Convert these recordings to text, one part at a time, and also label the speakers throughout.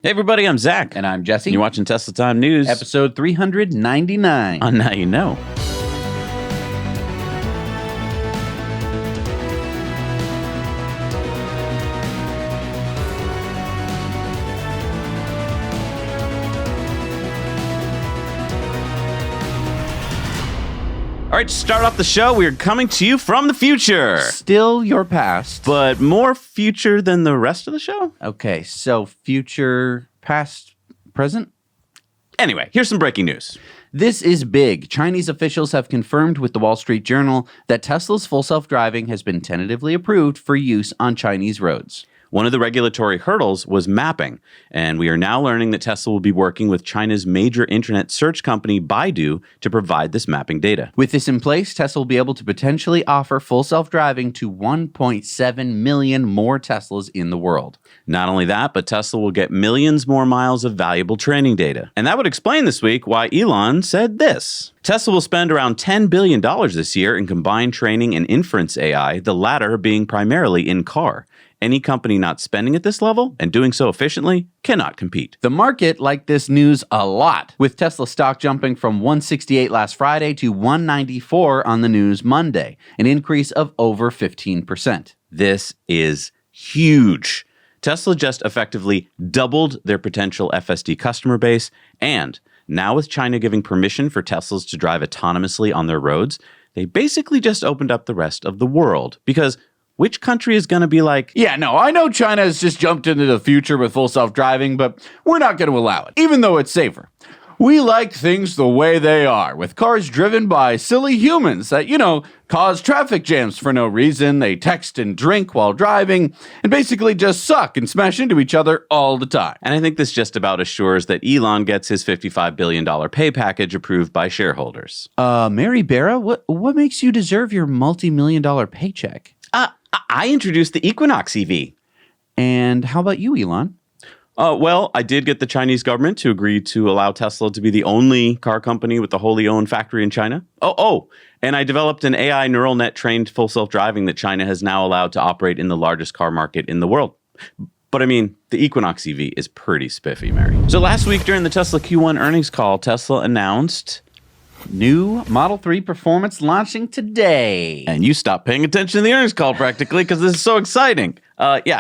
Speaker 1: Hey everybody, I'm Zach.
Speaker 2: And I'm Jesse.
Speaker 1: And you're watching Tesla Time News.
Speaker 2: Episode 399.
Speaker 1: On Now You Know. All right, to start off the show, we are coming to you from the future.
Speaker 2: Still your past.
Speaker 1: But more future than the rest of the show?
Speaker 2: Okay, so future, past, present?
Speaker 1: Anyway, here's some breaking news.
Speaker 2: This is big. Chinese officials have confirmed with the Wall Street Journal that Tesla's full self-driving has been tentatively approved for use on Chinese roads.
Speaker 1: One of the regulatory hurdles was mapping, and we are now learning that Tesla will be working with China's major internet search company Baidu to provide this mapping data.
Speaker 2: With this in place, Tesla will be able to potentially offer full self-driving to 1.7 million more Teslas in the world.
Speaker 1: Not only that, but Tesla will get millions more miles of valuable training data. And that would explain this week why Elon said this. Tesla will spend around $10 billion this year in combined training and inference AI, the latter being primarily in-car. Any company not spending at this level and doing so efficiently cannot compete.
Speaker 2: The market liked this news a lot, with Tesla stock jumping from 168 last Friday to 194 on the news Monday, an increase of over 15%.
Speaker 1: This is huge. Tesla just effectively doubled their potential FSD customer base, and now with China giving permission for Teslas to drive autonomously on their roads, they basically just opened up the rest of the world, because which country is going to be like,
Speaker 2: yeah, no, I know China has just jumped into the future with full self-driving, but we're not going to allow it, even though it's safer. We like things the way they are, with cars driven by silly humans that, cause traffic jams for no reason. They text and drink while driving, and basically just suck and smash into each other all the time.
Speaker 1: And I think this just about assures that Elon gets his $55 billion pay package approved by shareholders.
Speaker 2: Mary Barra, what makes you deserve your multi-million-dollar paycheck?
Speaker 1: I introduced the Equinox EV.
Speaker 2: And how about you, Elon?
Speaker 1: Well, I did get the Chinese government to agree to allow Tesla to be the only car company with a wholly owned factory in China. And I developed an AI neural net trained full self-driving that China has now allowed to operate in the largest car market in the world. But I mean, the Equinox EV is pretty spiffy, Mary. So last week during the Tesla Q1 earnings call, Tesla announced
Speaker 2: new Model 3 Performance launching today.
Speaker 1: And you stopped paying attention to the earnings call practically because this is so exciting.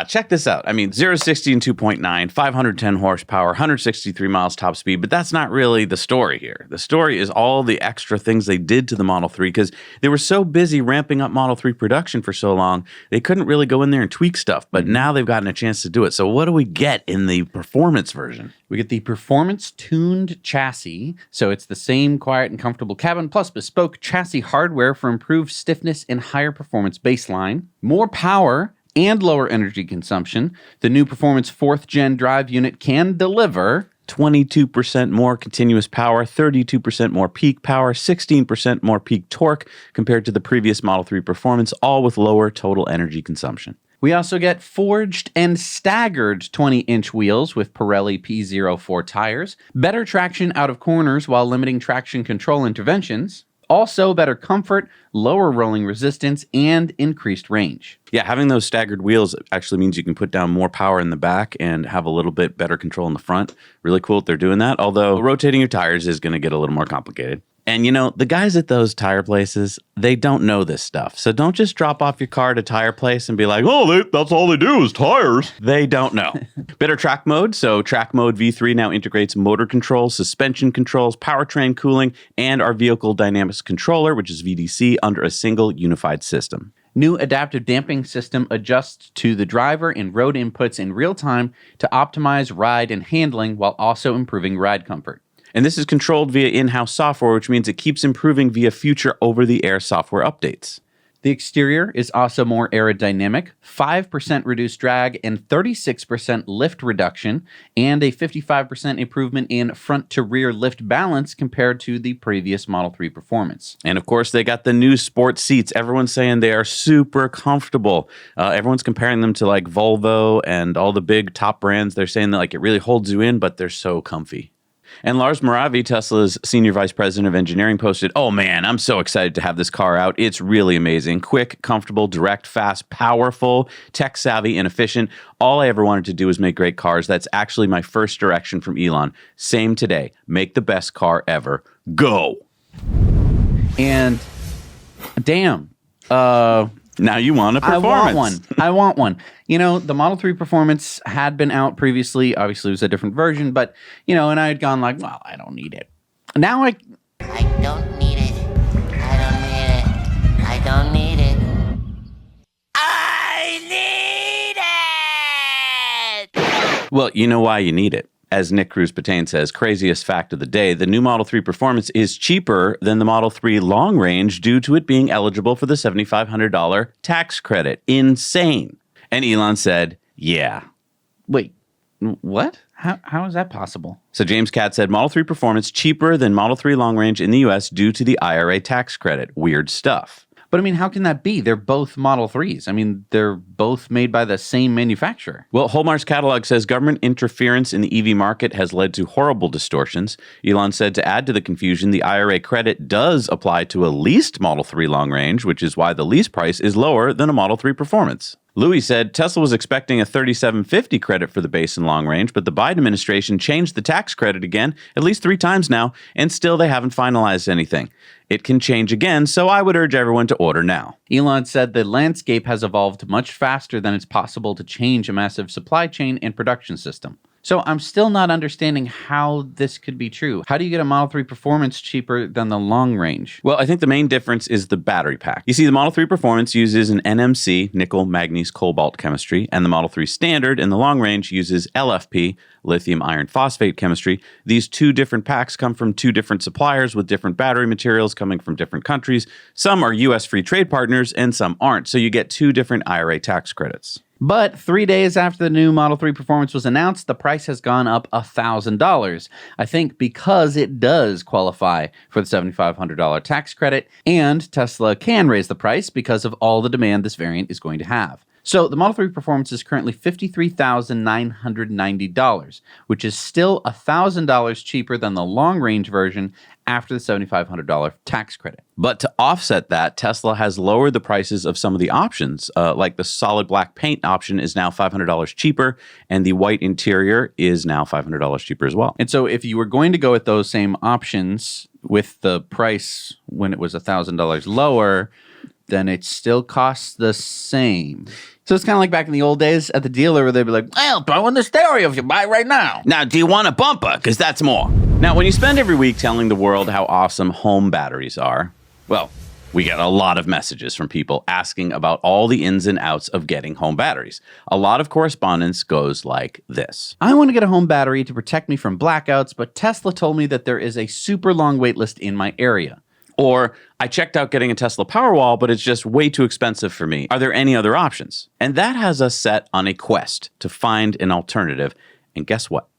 Speaker 1: Check this out. I mean, 0-60 in 2.9, 510 horsepower, 163 miles top speed, but that's not really the story here. The story is all the extra things they did to the Model 3 because they were so busy ramping up Model 3 production for so long, they couldn't really go in there and tweak stuff, but now they've gotten a chance to do it. So what do we get in the performance version?
Speaker 2: We get the performance-tuned chassis, so it's the same quiet and comfortable cabin, plus bespoke chassis hardware for improved stiffness and higher performance baseline, more power, and lower energy consumption. The new Performance 4th Gen drive unit can deliver
Speaker 1: 22% more continuous power, 32% more peak power, 16% more peak torque compared to the previous Model 3 Performance, all with lower total energy consumption.
Speaker 2: We also get forged and staggered 20-inch wheels with Pirelli P04 tires, better traction out of corners while limiting traction control interventions, also better comfort, lower rolling resistance, and increased range.
Speaker 1: Yeah, having those staggered wheels actually means you can put down more power in the back and have a little bit better control in the front. Really cool that they're doing that, although rotating your tires is going to get a little more complicated. And the guys at those tire places, they don't know this stuff. So don't just drop off your car at a tire place and be like, that's all they do is tires. They don't know. Better track mode. So Track Mode V3 now integrates motor controls, suspension controls, powertrain cooling, and our vehicle dynamics controller, which is VDC, under a single unified system.
Speaker 2: New adaptive damping system adjusts to the driver and road inputs in real time to optimize ride and handling while also improving ride comfort.
Speaker 1: And this is controlled via in-house software, which means it keeps improving via future over-the-air software updates.
Speaker 2: The exterior is also more aerodynamic, 5% reduced drag and 36% lift reduction, and a 55% improvement in front-to-rear lift balance compared to the previous Model 3 Performance.
Speaker 1: And of course, they got the new sport seats. Everyone's saying they are super comfortable. Everyone's comparing them to like Volvo and all the big top brands. They're saying that it really holds you in, but they're so comfy. And Lars Moravi, Tesla's senior vice president of engineering, posted, "Oh man, I'm so excited to have this car out. It's really amazing. Quick, comfortable, direct, fast, powerful, tech savvy, and efficient. All I ever wanted to do was make great cars. That's actually my first direction from Elon. Same today. Make the best car ever. Go."
Speaker 2: And damn.
Speaker 1: Now you want a performance.
Speaker 2: I want one. You know, the Model 3 Performance had been out previously. Obviously, it was a different version, but, you know, and I had gone like, well, I don't need it. Now
Speaker 3: I don't need it. I don't need it. I don't need it. I need it!
Speaker 1: Well, you know why you need it. As Nick Cruz-Patain says, craziest fact of the day, the new Model 3 Performance is cheaper than the Model 3 Long Range due to it being eligible for the $7,500 tax credit. Insane. And Elon said, yeah.
Speaker 2: Wait, what? How is that possible?
Speaker 1: So James Katz said, Model 3 Performance cheaper than Model 3 Long Range in the U.S. due to the IRA tax credit. Weird stuff.
Speaker 2: But I mean, how can that be? They're both Model 3s. I mean, they're both made by the same manufacturer.
Speaker 1: Well, Holmar's catalog says government interference in the EV market has led to horrible distortions. Elon said to add to the confusion, the IRA credit does apply to a leased Model 3 Long Range, which is why the lease price is lower than a Model 3 Performance. Louis said Tesla was expecting a $3,750 credit for the base and long range, but the Biden administration changed the tax credit again at least 3 times now, and still they haven't finalized anything. It can change again, so I would urge everyone to order now.
Speaker 2: Elon said the landscape has evolved much faster than it's possible to change a massive supply chain and production system. So I'm still not understanding how this could be true. How do you get a Model 3 Performance cheaper than the long range?
Speaker 1: Well, I think the main difference is the battery pack. You see, the Model 3 Performance uses an NMC, nickel, manganese, cobalt chemistry, and the Model 3 Standard in the long range uses LFP, lithium iron phosphate chemistry. These 2 different packs come from 2 different suppliers with different battery materials coming from different countries. Some are U.S. free trade partners and some aren't, so you get 2 different IRA tax credits.
Speaker 2: But 3 days after the new Model 3 Performance was announced, the price has gone up $1,000. I think because it does qualify for the $7,500 tax credit, and Tesla can raise the price because of all the demand this variant is going to have. So the Model 3 Performance is currently $53,990, which is still $1,000 cheaper than the long-range version after the $7,500 tax credit.
Speaker 1: But to offset that, Tesla has lowered the prices of some of the options, like the solid black paint option is now $500 cheaper, and the white interior is now $500 cheaper as well.
Speaker 2: And so if you were going to go with those same options with the price when it was $1,000 lower, then it still costs the same. So it's kind of like back in the old days at the dealer where they'd be like, well, throw in the stereo if you buy right now.
Speaker 1: Now, do you want a bumper? Because that's more. Now, when you spend every week telling the world how awesome home batteries are, well, we get a lot of messages from people asking about all the ins and outs of getting home batteries. A lot of correspondence goes like this.
Speaker 2: I want to get a home battery to protect me from blackouts, but Tesla told me that there is a super long wait list in my area.
Speaker 1: Or, I checked out getting a Tesla Powerwall, but it's just way too expensive for me. Are there any other options? And that has us set on a quest to find an alternative. And guess what?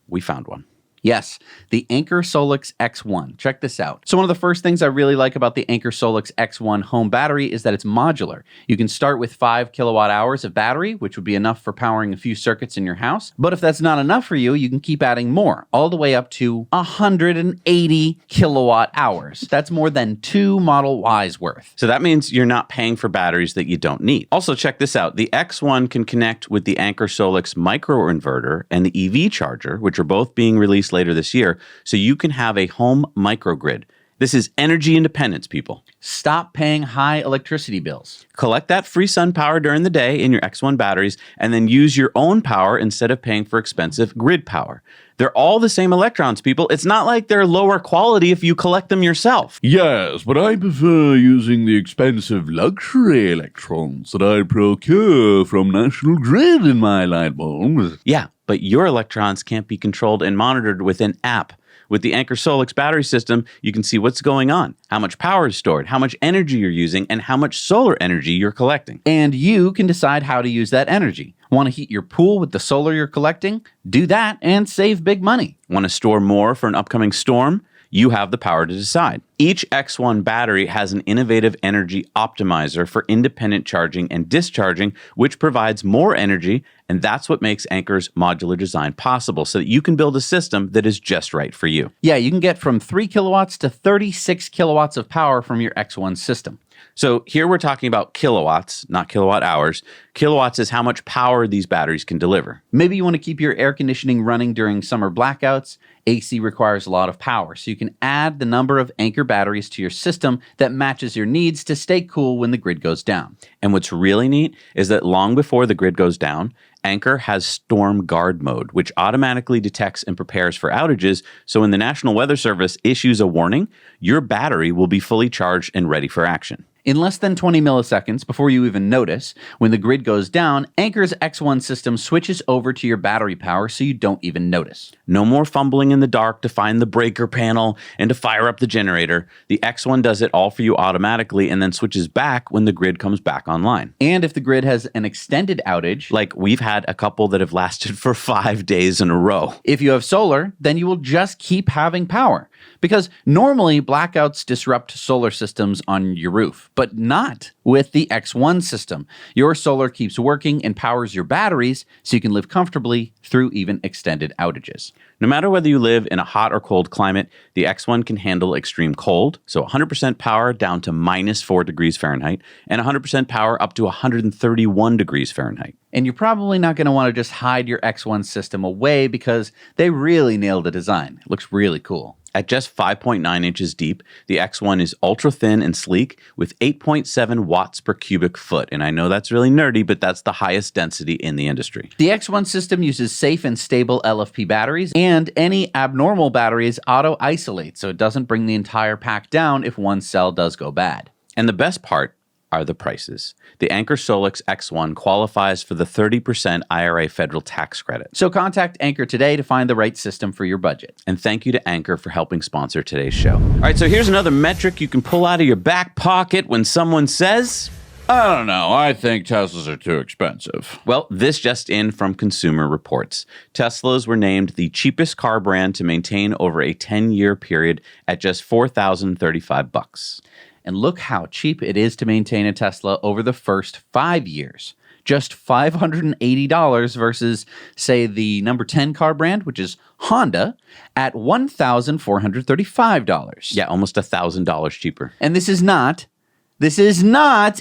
Speaker 1: We found one.
Speaker 2: Yes, the Anker Solix X1. Check this out. So one of the first things I really like about the Anker Solix X1 home battery is that it's modular. You can start with 5 kilowatt hours of battery, which would be enough for powering a few circuits in your house. But if that's not enough for you, you can keep adding more, all the way up to 180 kilowatt hours. That's more than 2 Model Ys worth.
Speaker 1: So that means you're not paying for batteries that you don't need. Also, check this out. The X1 can connect with the Anker Solix microinverter and the EV charger, which are both being released later this year, so you can have a home microgrid. This is energy independence, people.
Speaker 2: Stop paying high electricity bills.
Speaker 1: Collect that free sun power during the day in your X1 batteries, and then use your own power instead of paying for expensive grid power. They're all the same electrons, people. It's not like they're lower quality if you collect them yourself.
Speaker 4: Yes, but I prefer using the expensive luxury electrons that I procure from National Grid in my light bulbs.
Speaker 1: Yeah, but your electrons can't be controlled and monitored with an app. With the Anker Solix battery system, you can see what's going on, how much power is stored, how much energy you're using, and how much solar energy you're collecting.
Speaker 2: And you can decide how to use that energy. Want to heat your pool with the solar you're collecting? Do that and save big money.
Speaker 1: Want to store more for an upcoming storm? You have the power to decide. Each X1 battery has an innovative energy optimizer for independent charging and discharging, which provides more energy And that's what makes Anker's modular design possible, so that you can build a system that is just right for you.
Speaker 2: Yeah, you can get from 3 kilowatts to 36 kilowatts of power from your X1 system.
Speaker 1: So here we're talking about kilowatts, not kilowatt hours. Kilowatts is how much power these batteries can deliver.
Speaker 2: Maybe you want to keep your air conditioning running during summer blackouts. AC requires a lot of power, so you can add the number of Anker batteries to your system that matches your needs to stay cool when the grid goes down.
Speaker 1: And what's really neat is that long before the grid goes down, Anker has Storm Guard mode, which automatically detects and prepares for outages. So when the National Weather Service issues a warning, your battery will be fully charged and ready for action.
Speaker 2: In less than 20 milliseconds before you even notice, when the grid goes down, Anker's X1 system switches over to your battery power so you don't even notice.
Speaker 1: No more fumbling in the dark to find the breaker panel and to fire up the generator. The X1 does it all for you automatically and then switches back when the grid comes back online.
Speaker 2: And if the grid has an extended outage,
Speaker 1: Like we've had a couple that have lasted for 5 days in a row.
Speaker 2: if you have solar, then you will just keep having power. Because normally blackouts disrupt solar systems on your roof, but not with the X1 system. Your solar keeps working and powers your batteries so you can live comfortably through even extended outages.
Speaker 1: No matter whether you live in a hot or cold climate, the X1 can handle extreme cold, so 100% power down to minus 4 degrees Fahrenheit, and 100% power up to 131 degrees Fahrenheit.
Speaker 2: And you're probably not going to want to just hide your X1 system away because they really nailed the design. It looks really cool.
Speaker 1: At just 5.9 inches deep, the X1 is ultra thin and sleek with 8.7 watts per cubic foot. And I know that's really nerdy, but that's the highest density in the industry.
Speaker 2: The X1 system uses safe and stable LFP batteries, and any abnormal batteries auto-isolate, so it doesn't bring the entire pack down if one cell does go bad.
Speaker 1: And the best part are the prices. The Anker Solix X1 qualifies for the 30% IRA federal tax credit.
Speaker 2: So contact Anker today to find the right system for your budget.
Speaker 1: And thank you to Anker for helping sponsor today's show. All right, so here's another metric you can pull out of your back pocket when someone says,
Speaker 4: I don't know. I think Teslas are too expensive.
Speaker 1: well, this just in from Consumer Reports. Teslas were named the cheapest car brand to maintain over a 10-year period at just $4,035.
Speaker 2: And look how cheap it is to maintain a Tesla over the first 5 years. Just $580 versus, say, the number 10 car brand, which is Honda, at $1,435.
Speaker 1: Yeah, almost $1,000 cheaper.
Speaker 2: And this is not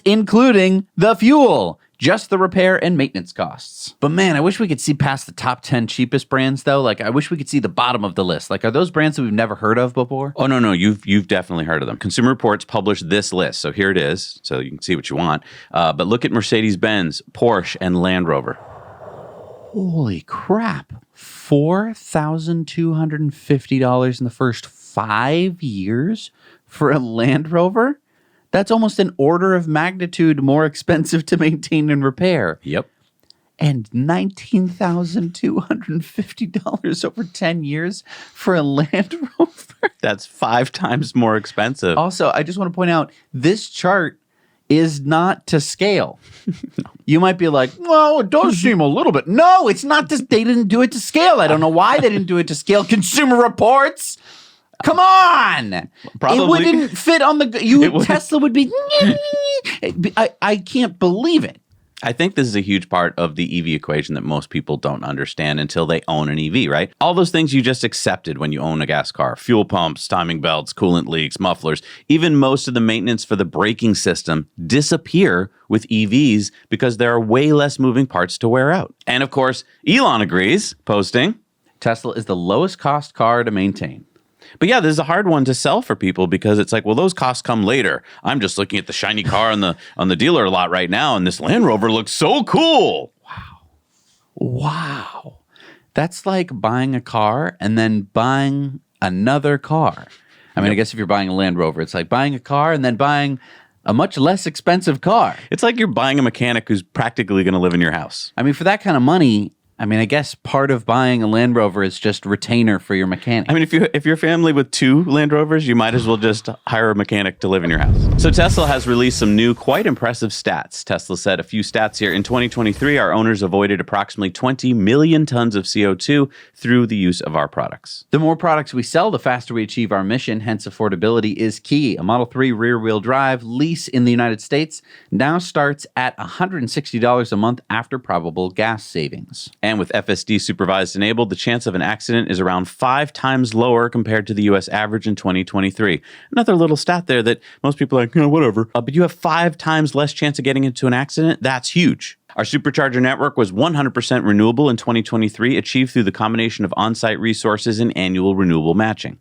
Speaker 2: including the fuel, just the repair and maintenance costs. But man, I wish we could see past the top 10 cheapest brands though. Like I wish we could see the bottom of the list. Like are those brands that we've never heard of before?
Speaker 1: Oh, no, you've definitely heard of them. Consumer Reports published this list, so here it is, so you can see what you want. But look at Mercedes-Benz, Porsche, and Land Rover.
Speaker 2: Holy crap. $4,250 in the first 5 years for a Land Rover? That's almost an order of magnitude more expensive to maintain and repair.
Speaker 1: Yep.
Speaker 2: And $19,250 over 10 years for a Land Rover.
Speaker 1: That's 5 times more expensive.
Speaker 2: Also, I just want to point out, this chart is not to scale. You might be like, well, it does seem a little bit. No, it's not. They didn't do it to scale. I don't know why they didn't do it to scale. Consumer Reports. Come on.
Speaker 1: Probably.
Speaker 2: It wouldn't fit on the... Tesla would be... I can't believe it.
Speaker 1: I think this is a huge part of the EV equation that most people don't understand until they own an EV, right? All those things you just accepted when you own a gas car. Fuel pumps, timing belts, coolant leaks, mufflers. Even most of the maintenance for the braking system disappear with EVs because there are way less moving parts to wear out. And of course, Elon agrees, posting,
Speaker 2: Tesla is the lowest cost car to maintain.
Speaker 1: But yeah, this is a hard one to sell for people because it's like, well, those costs come later. I'm just looking at the shiny car on the dealer lot right now, and this Land Rover looks so cool.
Speaker 2: Wow. That's like buying a car and then buying another car. I mean, I guess if you're buying a Land Rover, it's like buying a car and then buying a much less expensive car.
Speaker 1: It's like you're buying a mechanic who's practically going to live in your house.
Speaker 2: I mean, for that kind of money, I mean, I guess part of buying a Land Rover is just retainer for your mechanic.
Speaker 1: I mean, if you're a family with 2 Land Rovers, you might as well just hire a mechanic to live in your house. So Tesla has released some new, quite impressive stats. Tesla said a few stats here. In 2023, our owners avoided approximately 20 million tons of CO2 through the use of our products.
Speaker 2: The more products we sell, the faster we achieve our mission, hence affordability is key. A Model 3 rear-wheel drive lease in the United States now starts at $160 a month after probable gas savings.
Speaker 1: And with FSD supervised enabled, the chance of an accident is around 5 times lower compared to the U.S. average in 2023. Another little stat there that most people are like, whatever. But you have 5 times less chance of getting into an accident. That's huge. Our Supercharger network was 100% renewable in 2023, achieved through the combination of on-site resources and annual renewable matching.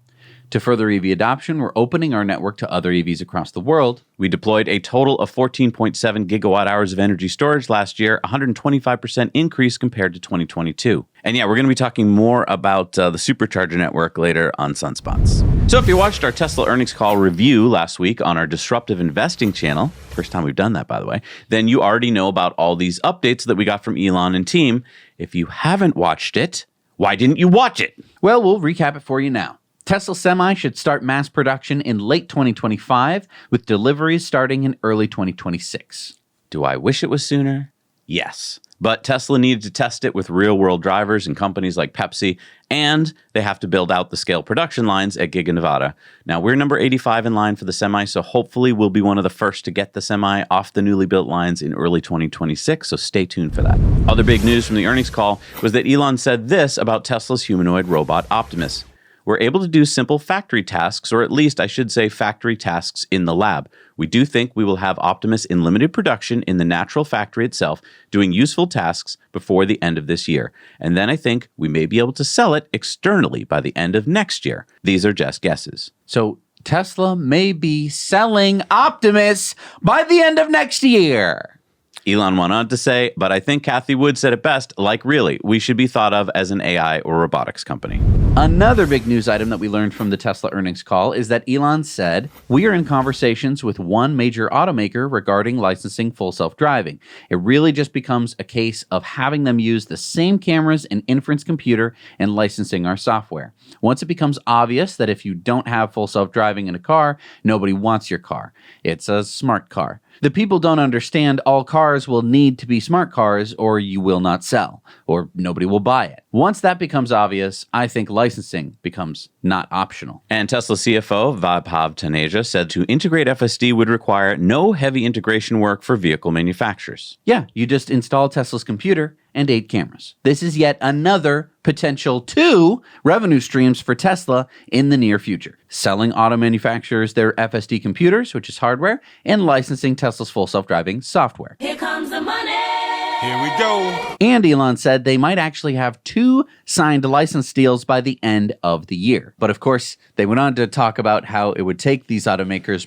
Speaker 2: To further EV adoption, we're opening our network to other EVs across the world.
Speaker 1: We deployed a total of 14.7 gigawatt hours of energy storage last year, 125% increase compared to 2022. And yeah, we're going to be talking more about the Supercharger network later on Sunspots. So if you watched our Tesla earnings call review last week on our Disruptive Investing channel, first time we've done that, by the way, then you already know about all these updates that we got from Elon and team. If you haven't watched it, why didn't you watch it?
Speaker 2: Well, we'll recap it for you now. Tesla Semi should start mass production in late 2025, with deliveries starting in early 2026.
Speaker 1: Do I wish it was sooner? Yes. But Tesla needed to test it with real-world drivers and companies like Pepsi, and they have to build out the scale production lines at Giga Nevada. Now, we're number 85 in line for the Semi, so hopefully we'll be one of the first to get the Semi off the newly built lines in early 2026, so stay tuned for that. Other big news from the earnings call was that Elon said this about Tesla's humanoid robot Optimus. We're able to do simple factory tasks, or at least I should say factory tasks in the lab. We do think we will have Optimus in limited production in the natural factory itself, doing useful tasks before the end of this year. And then I think we may be able to sell it externally by the end of next year. These are just guesses.
Speaker 2: So Tesla may be selling Optimus by the end of next year.
Speaker 1: Elon went on to say, but I think Kathy Wood said it best, like really, we should be thought of as an AI or robotics company.
Speaker 2: Another big news item that we learned from the Tesla earnings call is that Elon said, we are in conversations with one major automaker regarding licensing full self-driving. It really just becomes a case of having them use the same cameras and inference computer and licensing our software. Once it becomes obvious that if you don't have full self-driving in a car, nobody wants your car. It's a smart car. The people don't understand all cars will need to be smart cars or you will not sell, or nobody will buy it. Once that becomes obvious, I think licensing becomes not optional.
Speaker 1: And Tesla CFO Vaibhav Taneja said to integrate FSD would require no heavy integration work for vehicle manufacturers.
Speaker 2: Yeah, you just install Tesla's computer and 8 cameras. This is yet another potential 2 revenue streams for Tesla in the near future. Selling auto manufacturers their FSD computers, which is hardware, and licensing Tesla's full self-driving software.
Speaker 5: Here comes the money.
Speaker 6: Here we go.
Speaker 2: And Elon said they might actually have 2 signed license deals by the end of the year. But of course, they went on to talk about how it would take these automakers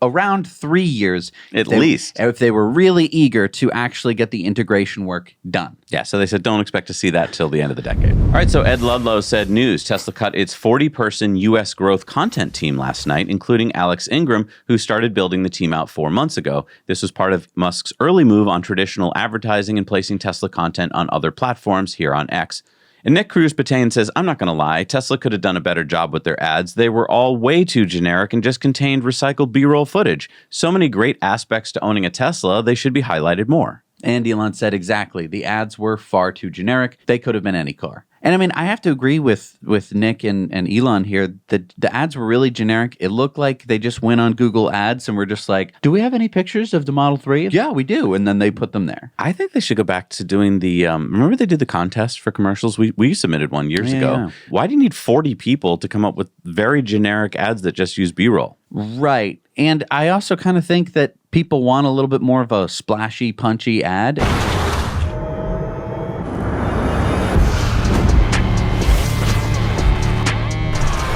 Speaker 2: around 3 years.
Speaker 1: At least.
Speaker 2: If they were really eager to actually get the integration work done.
Speaker 1: Yeah, so they said don't expect to see that till the end of the decade. All right, so Ed Ludlow said news. Tesla cut its 40-person U.S. growth content team last night, including Alex Ingram, who started building the team out 4 months ago. This was part of Musk's early move on traditional advertising and placing Tesla content on other platforms here on X. And Nick Cruz-Patain says, I'm not going to lie, Tesla could have done a better job with their ads. They were all way too generic and just contained recycled B-roll footage. So many great aspects to owning a Tesla, they should be highlighted more.
Speaker 2: And Elon said exactly, the ads were far too generic. They could have been any car. And I mean, I have to agree with Nick and Elon here that the ads were really generic. It looked like they just went on Google Ads and were just like, do we have any pictures of the Model 3? Yeah, we do. And then they put them there.
Speaker 1: I think they should go back to doing the, remember they did the contest for commercials? We submitted one years ago.
Speaker 2: Yeah.
Speaker 1: Why do you need 40 people to come up with very generic ads that just use B-roll?
Speaker 2: Right. And I also kind of think that people want a little bit more of a splashy, punchy ad.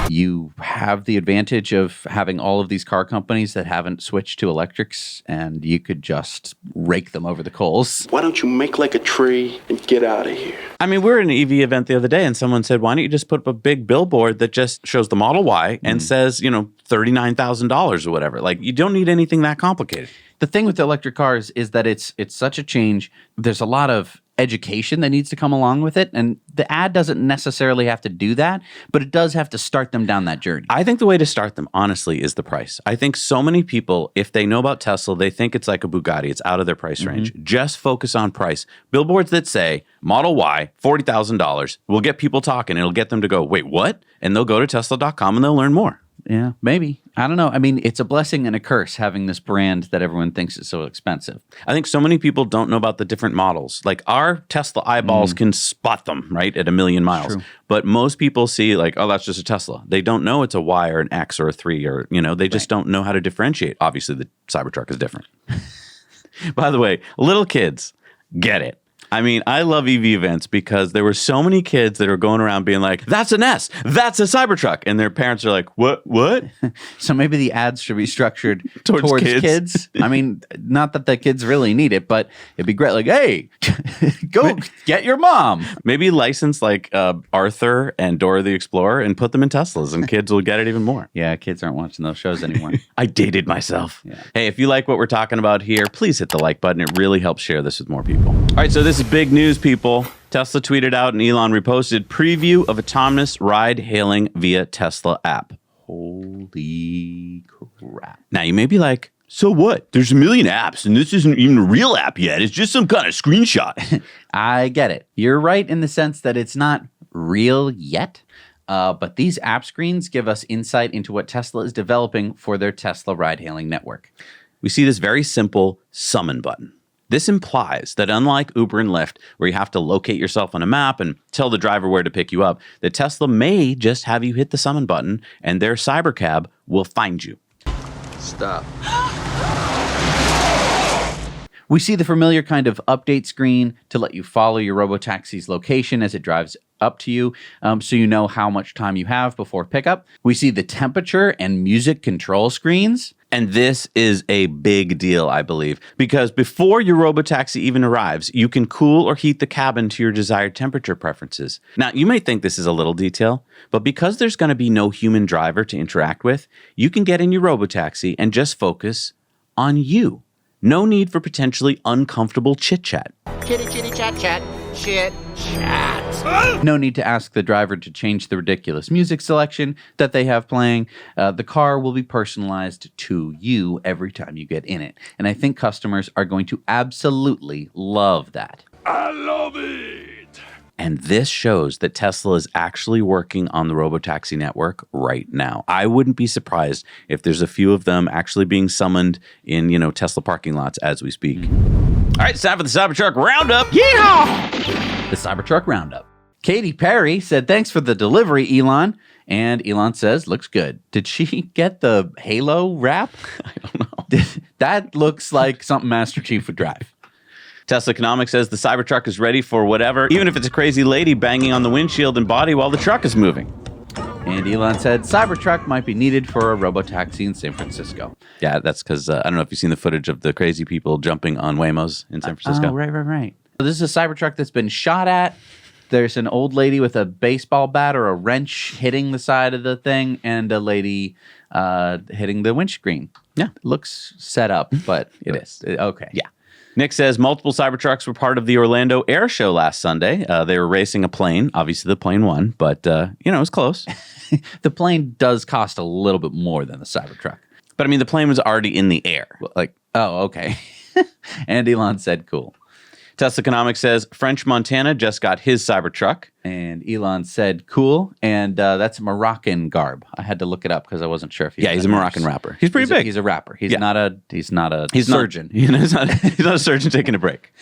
Speaker 2: You have the advantage of having all of these car companies that haven't switched to electrics, and you could just rake them over the coals.
Speaker 7: Why don't you make like a tree and get out of here?
Speaker 1: I mean, we were at an EV event the other day, and someone said, why don't you just put up a big billboard that just shows the Model Y and says, $39,000 or whatever. Like, you don't need anything that complicated.
Speaker 2: The thing with electric cars is that it's such a change. There's a lot of education that needs to come along with it. And the ad doesn't necessarily have to do that, but it does have to start them down that journey.
Speaker 1: I think the way to start them, honestly, is the price. I think so many people, if they know about Tesla, they think it's like a Bugatti. It's out of their price range. Just focus on price. Billboards that say Model Y, $40,000 will get people talking. It'll get them to go, wait, what? And they'll go to Tesla.com and they'll learn more.
Speaker 2: Yeah, maybe. I don't know. I mean, it's a blessing and a curse having this brand that everyone thinks is so expensive.
Speaker 1: I think so many people don't know about the different models. Like our Tesla eyeballs can spot them, right, at 1,000,000 miles.
Speaker 2: True.
Speaker 1: But most people see like, oh, that's just a Tesla. They don't know it's a Y or an X or a 3 or, they just don't know how to differentiate. Obviously, the Cybertruck is different. By the way, little kids get it. I mean, I love EV events because there were so many kids that are going around being like, that's an S, that's a Cybertruck. And their parents are like, what?
Speaker 2: So maybe the ads should be structured towards kids. I mean, not that the kids really need it, but it'd be great. Like, hey, go get your mom.
Speaker 1: Maybe license like Arthur and Dora the Explorer and put them in Teslas and kids will get it even more.
Speaker 2: Yeah, kids aren't watching those shows anymore.
Speaker 1: I dated myself. Yeah. Hey, if you like what we're talking about here, please hit the like button. It really helps share this with more people. All right, so this is big news, people. Tesla tweeted out and Elon reposted preview of autonomous ride hailing via Tesla app.
Speaker 2: Holy crap.
Speaker 1: Now, you may be like, so what? There's 1,000,000 apps and this isn't even a real app yet. It's just some kind of screenshot.
Speaker 2: I get it. You're right in the sense that it's not real yet. But these app screens give us insight into what Tesla is developing for their Tesla ride-hailing network.
Speaker 1: We see this very simple summon button. This implies that unlike Uber and Lyft, where you have to locate yourself on a map and tell the driver where to pick you up, that Tesla may just have you hit the summon button and their cybercab will find you.
Speaker 5: Stop.
Speaker 2: We see the familiar kind of update screen to let you follow your Robotaxi's location as it drives up to you, so you know how much time you have before pickup. We see the temperature and music control screens.
Speaker 1: And this is a big deal, I believe, because before your Robotaxi even arrives, you can cool or heat the cabin to your desired temperature preferences. Now, you may think this is a little detail, but because there's going to be no human driver to interact with, you can get in your Robotaxi and just focus on you. No need for potentially uncomfortable chit-chat.
Speaker 3: Chitty chitty chat chat. Chit chat.
Speaker 2: No need to ask the driver to change the ridiculous music selection that they have playing. The car will be personalized to you every time you get in it. And I think customers are going to absolutely love that.
Speaker 4: I love it.
Speaker 1: And this shows that Tesla is actually working on the Robotaxi network right now. I wouldn't be surprised if there's a few of them actually being summoned in, Tesla parking lots as we speak. All right, it's time for the Cybertruck Roundup.
Speaker 2: Yeehaw! The Cybertruck Roundup. Katy Perry said, thanks for the delivery, Elon. And Elon says, looks good. Did she get the Halo wrap?
Speaker 1: I don't know.
Speaker 2: That looks like something Master Chief would drive.
Speaker 1: Tesla Economics says the Cybertruck is ready for whatever, even if it's a crazy lady banging on the windshield and body while the truck is moving.
Speaker 2: And Elon said Cybertruck might be needed for a Robotaxi in San Francisco.
Speaker 1: Yeah, that's because I don't know if you've seen the footage of the crazy people jumping on Waymos in San Francisco.
Speaker 2: Oh, right. So this is a Cybertruck that's been shot at. There's an old lady with a baseball bat or a wrench hitting the side of the thing, and a lady hitting the windscreen.
Speaker 1: Yeah.
Speaker 2: It looks set up, but
Speaker 1: It is.
Speaker 2: Okay.
Speaker 1: Yeah. Nick says multiple Cybertrucks were part of the Orlando Air Show last Sunday. They were racing a plane. Obviously, the plane won, but, it was close.
Speaker 2: The plane does cost a little bit more than the Cybertruck.
Speaker 1: But, the plane was already in the air.
Speaker 2: Oh, okay. And Elon said, cool.
Speaker 1: Tesla Economics says French Montana just got his Cybertruck.
Speaker 2: And Elon said, cool. And that's Moroccan garb. I had to look it up because I wasn't sure if he was
Speaker 1: he's a Moroccan rapper. He's pretty big.
Speaker 2: He's a rapper. He's
Speaker 1: Yeah.
Speaker 2: not a surgeon.
Speaker 1: He's not a surgeon taking a break.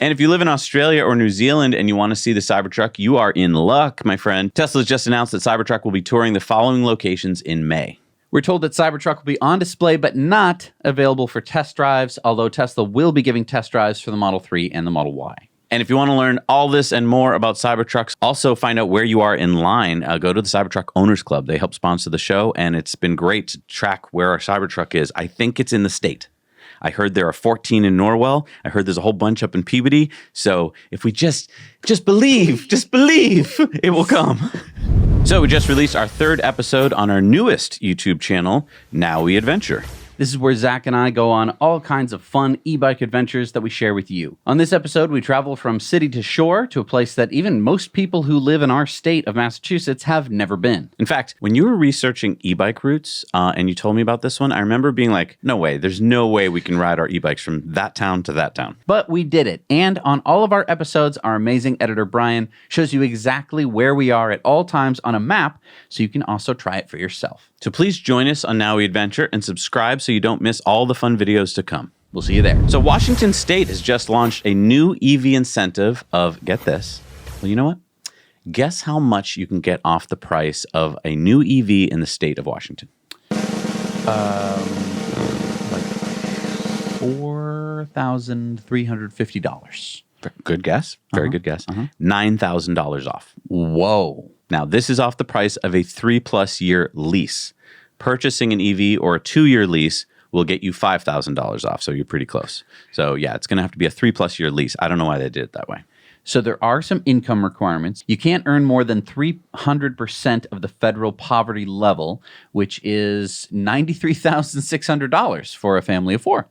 Speaker 1: And if you live in Australia or New Zealand and you want to see the Cybertruck, you are in luck, my friend. Tesla's just announced that Cybertruck will be touring the following locations in May.
Speaker 2: We're told that Cybertruck will be on display, but not available for test drives, although Tesla will be giving test drives for the Model 3 and the Model Y.
Speaker 1: And if you want to learn all this and more about Cybertrucks, also find out where you are in line, go to the Cybertruck Owners Club. They help sponsor the show, and it's been great to track where our Cybertruck is. I think it's in the state. I heard there are 14 in Norwell. I heard there's a whole bunch up in Peabody. So if we just believe, it will come. So we just released our third episode on our newest YouTube channel, Now We Adventure.
Speaker 2: This is where Zach and I go on all kinds of fun e-bike adventures that we share with you. On this episode, we travel from city to shore to a place that even most people who live in our state of Massachusetts have never been.
Speaker 1: In fact, when you were researching e-bike routes and you told me about this one, I remember being like, no way, there's no way we can ride our e-bikes from that town to that town.
Speaker 2: But we did it. And on all of our episodes, our amazing editor, Brian, shows you exactly where we are at all times on a map, so you can also try it for yourself.
Speaker 1: So please join us on Now We Adventure and subscribe so you don't miss all the fun videos to come.
Speaker 2: We'll see you there.
Speaker 1: So Washington State has just launched a new EV incentive of, get this, well, you know what? Guess how much you can get off the price of a new EV in the state of Washington?
Speaker 2: Like $4,350.
Speaker 1: Good guess. Very good guess. $9,000 off.
Speaker 2: Whoa.
Speaker 1: Now, this is off the price of a 3+ year lease. Purchasing an EV or a 2-year lease will get you $5,000 off, so you're pretty close. So yeah, it's going to have to be a 3+ year lease. I don't know why they did it that way.
Speaker 2: So there are some income requirements. You can't earn more than 300% of the federal poverty level, which is $93,600 for a family of 4.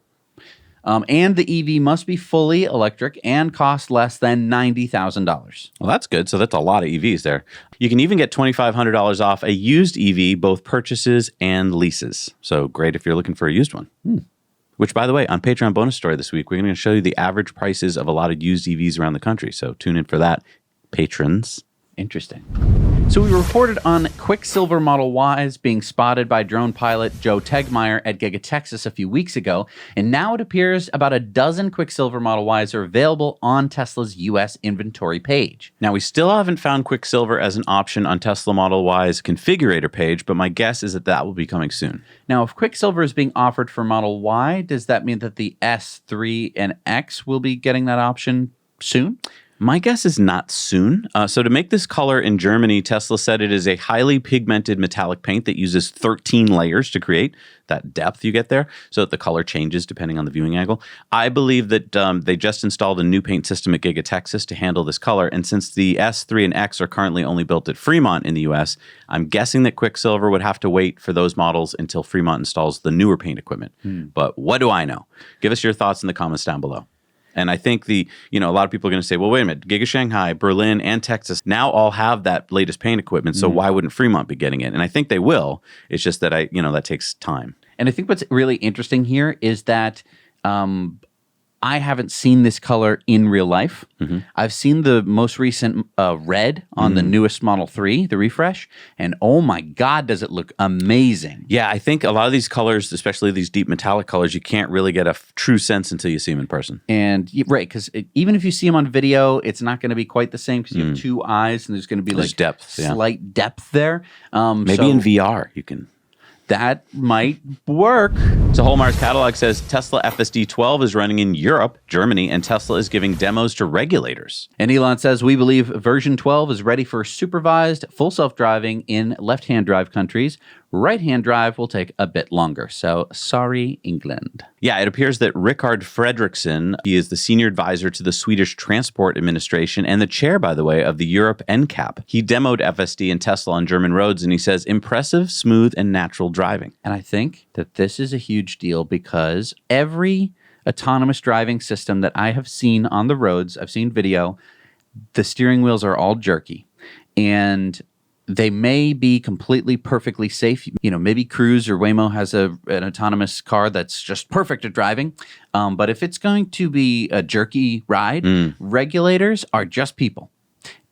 Speaker 2: And the EV must be fully electric and cost less than $90,000.
Speaker 1: Well, that's good. So that's a lot of EVs there. You can even get $2,500 off a used EV, both purchases and leases. So great if you're looking for a used one. Which, by the way, on Patreon bonus story this week, we're going to show you the average prices of a lot of used EVs around the country. So tune in for that, patrons.
Speaker 2: Interesting. So we reported on Quicksilver Model Ys being spotted by drone pilot Joe Tegmeyer at Giga Texas a few weeks ago, and now it appears about a dozen Quicksilver Model Ys are available on Tesla's U.S. inventory page.
Speaker 1: Now, we still haven't found Quicksilver as an option on Tesla Model Y's configurator page, but my guess is that that will be coming soon.
Speaker 2: Now, if Quicksilver is being offered for Model Y, does that mean that the S, 3, and X will be getting that option soon?
Speaker 1: My guess is not soon. So to make this color in Germany, Tesla said it is a highly pigmented metallic paint that uses 13 layers to create that depth you get there, so that the color changes depending on the viewing angle. I believe that they just installed a new paint system at Giga Texas to handle this color, and since the S3 and X are currently only built at Fremont in the US, I'm guessing that Quicksilver would have to wait for those models until Fremont installs the newer paint equipment. But what do I know? Give us your thoughts in the comments down below. And I think a lot of people are going to say, well, wait a minute, Giga Shanghai, Berlin, and Texas now all have that latest paint equipment. So why wouldn't Fremont be getting it? And I think they will. It's just that that takes time.
Speaker 2: And I think what's really interesting here is that I haven't seen this color in real life. I've seen the most recent red on the newest Model 3, the refresh, and oh my God, does it look amazing.
Speaker 1: Yeah, I think a lot of these colors, especially these deep metallic colors, you can't really get a true sense until you see them in person.
Speaker 2: And right, because even if you see them on video, it's not going to be quite the same because you have two eyes and there's going to be slight depth there.
Speaker 1: Maybe in VR you can.
Speaker 2: That might work.
Speaker 1: So Hallmark's catalog says Tesla FSD 12 is running in Europe, Germany, and Tesla is giving demos to regulators.
Speaker 2: And Elon says, we believe version 12 is ready for supervised full self-driving in left-hand drive countries. Right-hand drive will take a bit longer. So sorry, England.
Speaker 1: Yeah, it appears that Rickard Fredriksson, he is the senior advisor to the Swedish Transport Administration and the chair, by the way, of the Europe NCAP. He demoed FSD and Tesla on German roads, and he says, impressive, smooth, and natural driving.
Speaker 2: And I think that this is a huge deal because every autonomous driving system that I have seen on the roads, I've seen video, the steering wheels are all jerky. And they may be completely perfectly safe. Maybe Cruise or Waymo has an autonomous car that's just perfect at driving. But if it's going to be a jerky ride, regulators are just people.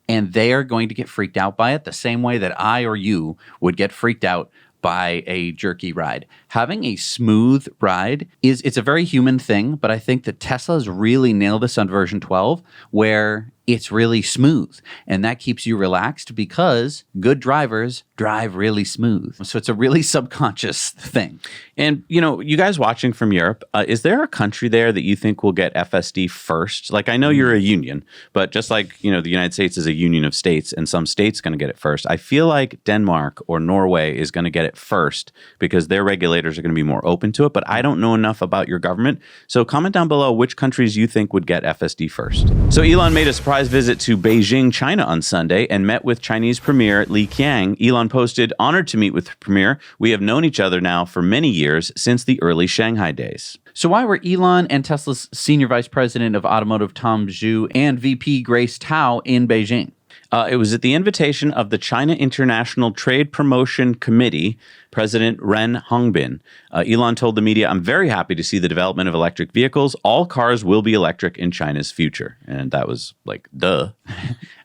Speaker 2: And they are going to get freaked out by it the same way that I or you would get freaked out by a jerky ride. Having a smooth ride it's a very human thing, but I think that Tesla's really nailed this on version 12, where it's really smooth. And that keeps you relaxed because good drivers drive really smooth. So it's a really subconscious thing.
Speaker 1: And, you guys watching from Europe, is there a country there that you think will get FSD first? Like, I know you're a union, but just like, the United States is a union of states and some states going to get it first. I feel like Denmark or Norway is going to get it first because their regulators regulators are going to be more open to it, but I don't know enough about your government. So comment down below which countries you think would get FSD first. So Elon made a surprise visit to Beijing, China on Sunday and met with Chinese Premier Li Qiang. Elon posted, "Honored to meet with Premier. We have known each other now for many years, since the early Shanghai days."
Speaker 2: So why were Elon and Tesla's Senior Vice President of Automotive Tom Zhu and VP Grace Tao in Beijing?
Speaker 1: It was at the invitation of the China International Trade Promotion Committee, President Ren Hongbin. Elon told the media, "I'm very happy to see the development of electric vehicles. All cars will be electric in China's future." And that was like, duh.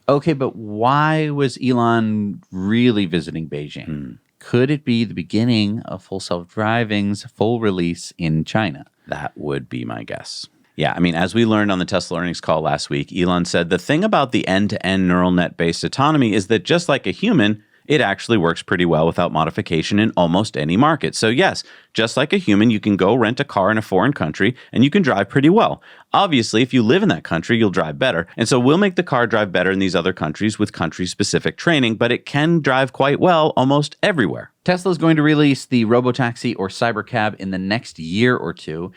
Speaker 2: Okay, but why was Elon really visiting Beijing? Could it be the beginning of full self-driving's full release in China?
Speaker 1: That would be my guess. Yeah, I mean, as we learned on the Tesla earnings call last week, Elon said the thing about the end-to-end neural net-based autonomy is that just like a human, it actually works pretty well without modification in almost any market. So yes, just like a human, you can go rent a car in a foreign country and you can drive pretty well. Obviously, if you live in that country, you'll drive better. And so we'll make the car drive better in these other countries with country-specific training, but it can drive quite well almost everywhere.
Speaker 2: Tesla is going to release the Robotaxi or Cybercab in the next year or two.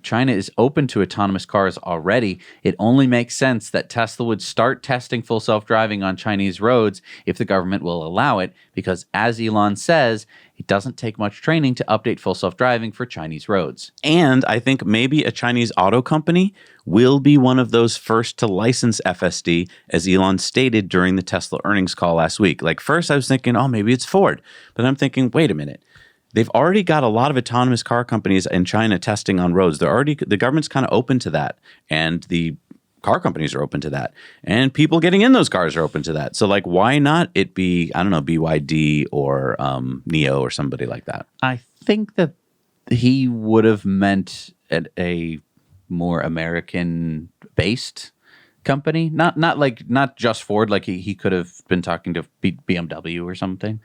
Speaker 2: China is open to autonomous cars already. It only makes sense that Tesla would start testing full self-driving on Chinese roads if the government will allow it, because as Elon says, it doesn't take much training to update full self-driving for Chinese roads.
Speaker 1: And I think maybe a Chinese auto company will be one of those first to license FSD, as Elon stated during the Tesla earnings call last week. Like, first I was thinking, oh, maybe it's Ford. But I'm thinking, wait a minute. They've already got a lot of autonomous car companies in China testing on roads. The government's kind of open to that. And the car companies are open to that. And people getting in those cars are open to that. So, like, why not it be, I don't know, BYD or NIO or somebody like that?
Speaker 2: I think that he would have meant a more American-based company, not just Ford. Like he could have been talking to BMW or something.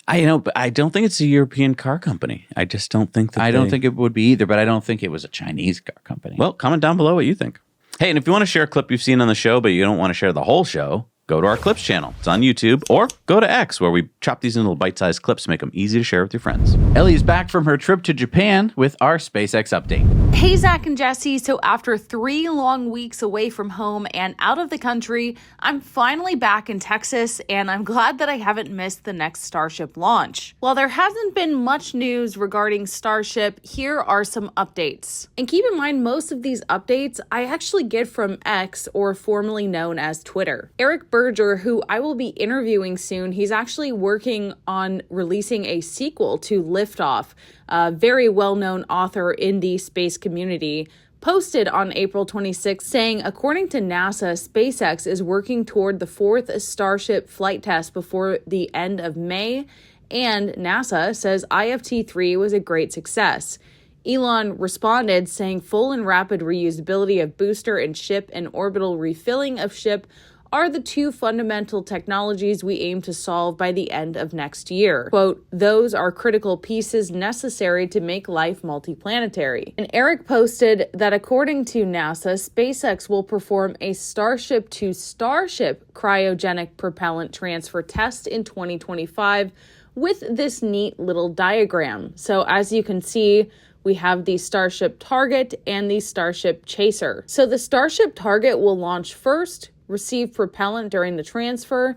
Speaker 1: I know, but I don't think it's a European car company. I just don't think that.
Speaker 2: I don't think it would be either, but I don't think it was a Chinese car company.
Speaker 1: Well, comment down below what you think. Hey, and if you want to share a clip you've seen on the show, but you don't want to share the whole show, go to our Clips channel. It's on YouTube, or go to X, where we chop these into little bite-sized clips, make them easy to share with your friends.
Speaker 2: Ellie's back from her trip to Japan with our SpaceX update.
Speaker 5: Hey, Zach and Jesse. So after 3 long weeks away from home and out of the country, I'm finally back in Texas, and I'm glad that I haven't missed the next Starship launch. While there hasn't been much news regarding Starship, here are some updates. And keep in mind, most of these updates I actually get from X, or formerly known as Twitter. Eric Berger, who I will be interviewing soon, he's actually working on releasing a sequel to Liftoff. A very well-known author in the space community, posted on April 26th saying, according to NASA, SpaceX is working toward the 4th Starship flight test before the end of May, and NASA says IFT-3 was a great success. Elon responded saying full and rapid reusability of booster and ship and orbital refilling of ship are the 2 fundamental technologies we aim to solve by the end of next year. Quote, those are critical pieces necessary to make life multiplanetary. And Eric posted that according to NASA, SpaceX will perform a Starship to Starship cryogenic propellant transfer test in 2025 with this neat little diagram. So as you can see, we have the Starship Target and the Starship Chaser. So the Starship Target will launch first, receive propellant during the transfer,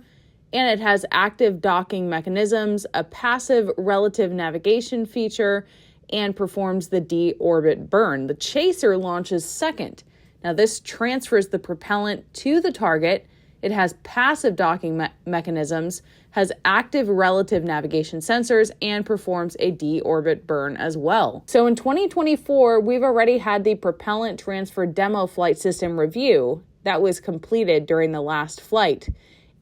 Speaker 5: and it has active docking mechanisms, a passive relative navigation feature, and performs the deorbit burn. The Chaser launches second. Now this transfers the propellant to the target. It has passive docking mechanisms, has active relative navigation sensors, and performs a deorbit burn as well. So in 2024, we've already had the propellant transfer demo flight system review that was completed during the last flight.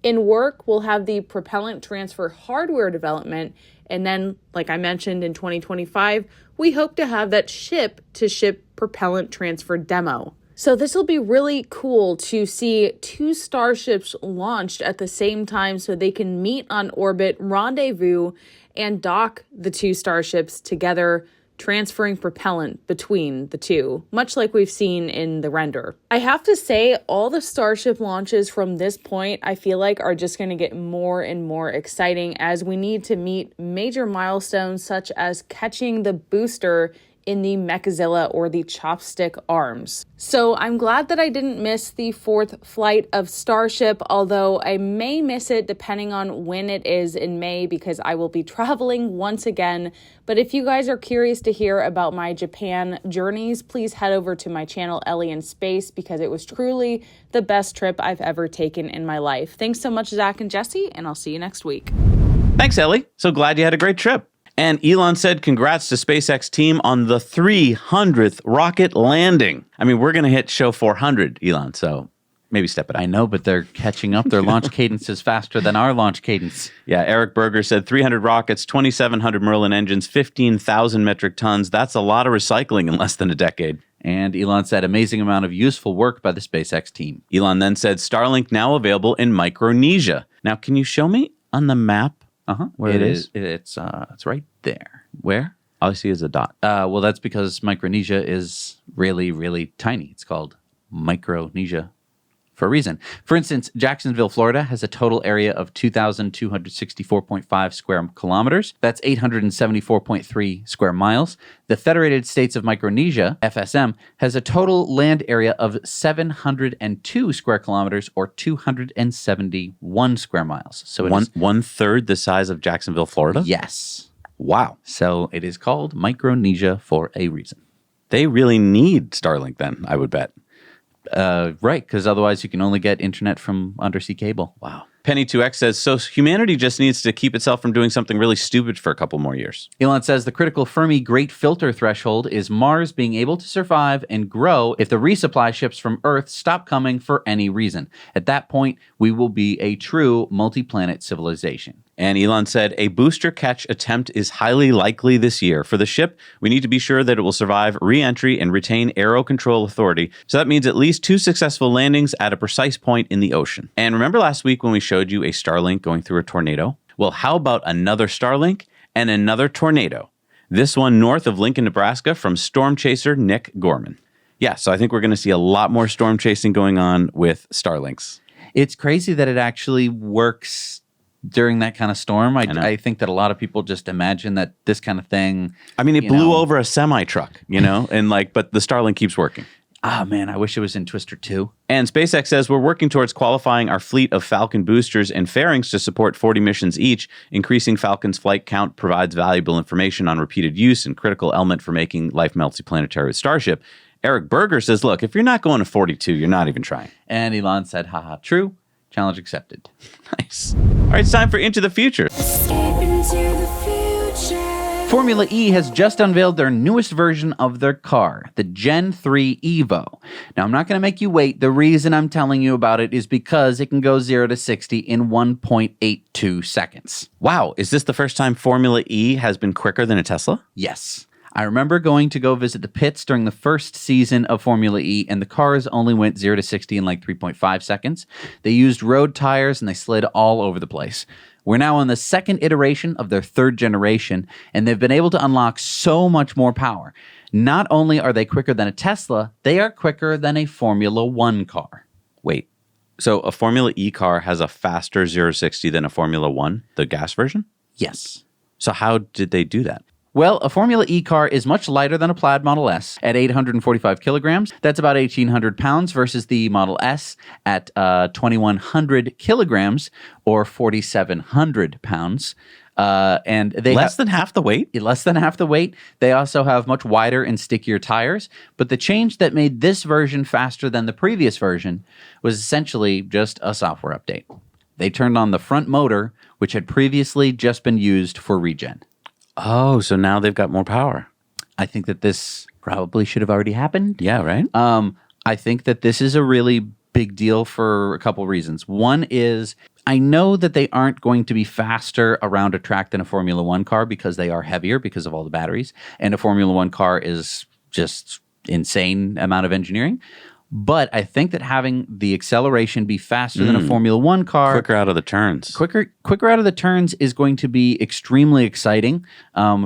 Speaker 5: In work, we'll have the propellant transfer hardware development, and then, like I mentioned, in 2025, we hope to have that ship-to-ship propellant transfer demo. So this will be really cool to see 2 starships launched at the same time so they can meet on orbit, rendezvous, and dock the 2 starships together transferring propellant between the two, much like we've seen in the render. I have to say, all the Starship launches from this point, I feel like are just going to get more and more exciting as we need to meet major milestones such as catching the booster in the Mechazilla or the chopstick arms. So I'm glad that I didn't miss the 4th flight of Starship, although I may miss it depending on when it is in May because I will be traveling once again. But if you guys are curious to hear about my Japan journeys, please head over to my channel, Ellie in Space, because it was truly the best trip I've ever taken in my life. Thanks so much, Zach and Jesse, and I'll see you next week.
Speaker 1: Thanks, Ellie. So glad you had a great trip. And Elon said congrats to SpaceX team on the 300th rocket landing. I mean, we're going to hit show 400, Elon, so maybe step it up.
Speaker 2: I know, but they're catching up. Their launch cadence is faster than our launch cadence.
Speaker 1: Yeah, Eric Berger said 300 rockets, 2,700 Merlin engines, 15,000 metric tons. That's a lot of recycling in less than a decade.
Speaker 2: And Elon said amazing amount of useful work by the SpaceX team.
Speaker 1: Elon then said Starlink now available in Micronesia. Now, can you show me on the map? Where it is?
Speaker 2: It's right there.
Speaker 1: Where? All I see is a dot.
Speaker 2: Well, that's because Micronesia is really, really tiny. It's called Micronesia for a reason. For instance, Jacksonville, Florida has a total area of 2,264.5 square kilometers. That's 874.3 square miles. The Federated States of Micronesia, FSM, has a total land area of 702 square kilometers or 271 square miles. So it is
Speaker 1: one third the size of Jacksonville, Florida?
Speaker 2: Yes.
Speaker 1: Wow.
Speaker 2: So it is called Micronesia for a reason.
Speaker 1: They really need Starlink then, I would bet.
Speaker 2: Right, because otherwise you can only get internet from undersea cable.
Speaker 1: Wow. Penny2X says, so humanity just needs to keep itself from doing something really stupid for a couple more years.
Speaker 2: Elon says the critical Fermi Great Filter threshold is Mars being able to survive and grow if the resupply ships from Earth stop coming for any reason. At that point, we will be a true multi-planet civilization.
Speaker 1: And Elon said, a booster catch attempt is highly likely this year. For the ship, we need to be sure that it will survive re-entry and retain aero control authority. So that means at least 2 successful landings at a precise point in the ocean. And remember last week when we showed you a Starlink going through a tornado? Well, how about another Starlink and another tornado? This one north of Lincoln, Nebraska from storm chaser Nick Gorman. Yeah, so I think we're going to see a lot more storm chasing going on with Starlinks.
Speaker 2: It's crazy that it actually works during that kind of storm. I think that a lot of people just imagine that this kind of thing.
Speaker 1: I mean, it blew over a semi-truck, and but the Starlink keeps working.
Speaker 2: Ah, man, I wish it was in Twister 2.
Speaker 1: And SpaceX says we're working towards qualifying our fleet of Falcon boosters and fairings to support 40 missions each. Increasing Falcon's flight count provides valuable information on repeated use and critical element for making life multiplanetary with Starship. Eric Berger says, look, if you're not going to 42, you're not even trying.
Speaker 2: And Elon said, haha, true. Challenge accepted.
Speaker 1: Nice. All right, it's time for Into the Future.
Speaker 2: Formula E has just unveiled their newest version of their car, the Gen 3 Evo. Now, I'm not going to make you wait. The reason I'm telling you about it is because it can go 0 to 60 in 1.82 seconds.
Speaker 1: Wow, is this the first time Formula E has been quicker than a Tesla?
Speaker 2: Yes. I remember going to go visit the pits during the first season of Formula E, and the cars only went 0 to 60 in like 3.5 seconds. They used road tires, and they slid all over the place. We're now on the second iteration of their third generation, and they've been able to unlock so much more power. Not only are they quicker than a Tesla, they are quicker than a Formula One car.
Speaker 1: Wait, so a Formula E car has a faster 0 to 60 than a Formula One, the gas version?
Speaker 2: Yes.
Speaker 1: So how did they do that?
Speaker 2: Well, a Formula E car is much lighter than a Plaid Model S at 845 kilograms. That's about 1,800 pounds versus the Model S at 2,100 kilograms or 4,700 pounds. And they
Speaker 1: less than half the weight?
Speaker 2: Less than half the weight. They also have much wider and stickier tires. But the change that made this version faster than the previous version was essentially just a software update. They turned on the front motor, which had previously just been used for regen.
Speaker 1: Oh, so now they've got more power.
Speaker 2: I think that this probably should have already happened.
Speaker 1: Yeah, right?
Speaker 2: I think that this is a really big deal for a couple reasons. One is I know that they aren't going to be faster around a track than a Formula One car because they are heavier because of all the batteries. And a Formula One car is just insane amount of engineering. But I think that having the acceleration be faster than a Formula One car,
Speaker 1: Quicker out of the turns.
Speaker 2: quicker out of the turns is going to be extremely exciting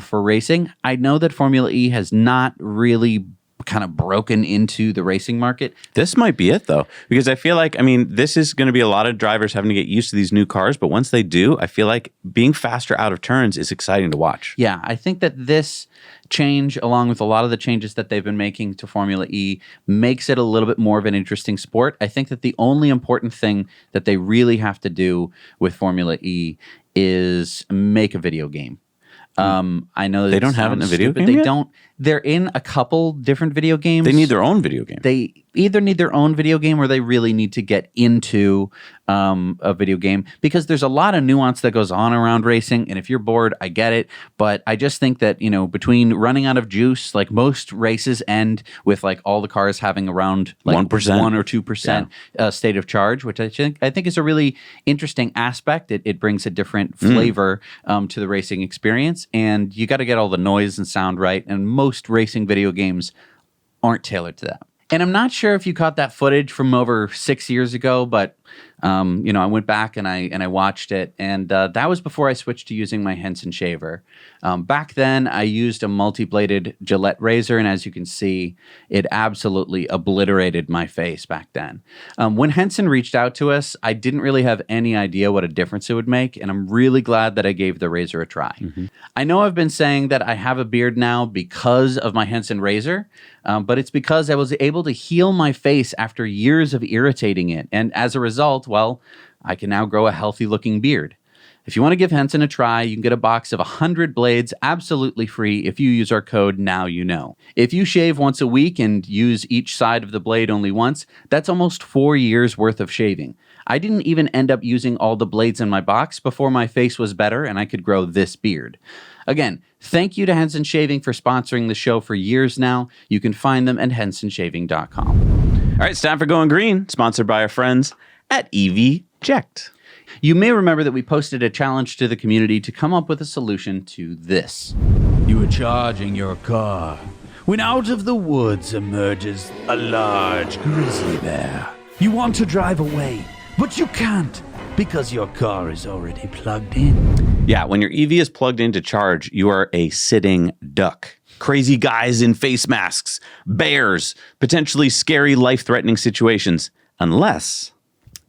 Speaker 2: for racing. I know that Formula E has not really kind of broken into the racing market.
Speaker 1: This might be it, though, because I feel like, this is going to be a lot of drivers having to get used to these new cars. But once they do, I feel like being faster out of turns is exciting to watch.
Speaker 2: Yeah, I think that this change, along with a lot of the changes that they've been making to Formula E, makes it a little bit more of an interesting sport. I think that the only important thing that they really have to do with Formula E is make a video game. I know that
Speaker 1: They don't have it in a video game
Speaker 2: They
Speaker 1: yet?
Speaker 2: don't. They're in a couple different video games.
Speaker 1: They need their own video game.
Speaker 2: They either need their own video game or they really need to get into a video game, because there's a lot of nuance that goes on around racing. And if you're bored, I get it. But I just think that, between running out of juice, like most races end with like all the cars having around like
Speaker 1: 1%.
Speaker 2: 1 or 2% state of charge, which I think is a really interesting aspect. It brings a different flavor to the racing experience. And you got to get all the noise and sound right. And most racing video games aren't tailored to that. And I'm not sure if you caught that footage from over 6 years ago, but I went back and I watched it, and that was before I switched to using my Henson shaver. Back then, I used a multi-bladed Gillette razor, and as you can see, it absolutely obliterated my face back then. When Henson reached out to us, I didn't really have any idea what a difference it would make, and I'm really glad that I gave the razor a try. I know I've been saying that I have a beard now because of my Henson razor, but it's because I was able to heal my face after years of irritating it, and as a result, well, I can now grow a healthy-looking beard. If you want to give Henson a try, you can get a box of 100 blades absolutely free if you use our code NOWYOUKNOW. If you shave once a week and use each side of the blade only once, that's almost 4 years worth of shaving. I didn't even end up using all the blades in my box before my face was better and I could grow this beard. Again, thank you to Henson Shaving for sponsoring the show for years now. You can find them at hensonshaving.com.
Speaker 1: All right, it's time for Going Green, sponsored by our friends at EVJect.
Speaker 2: You may remember that we posted a challenge to the community to come up with a solution to this.
Speaker 4: You were charging your car when out of the woods emerges a large grizzly bear. You want to drive away, but you can't because your car is already plugged in.
Speaker 1: Yeah, when your EV is plugged in to charge, you are a sitting duck. Crazy guys in face masks, bears, potentially scary, life-threatening situations, unless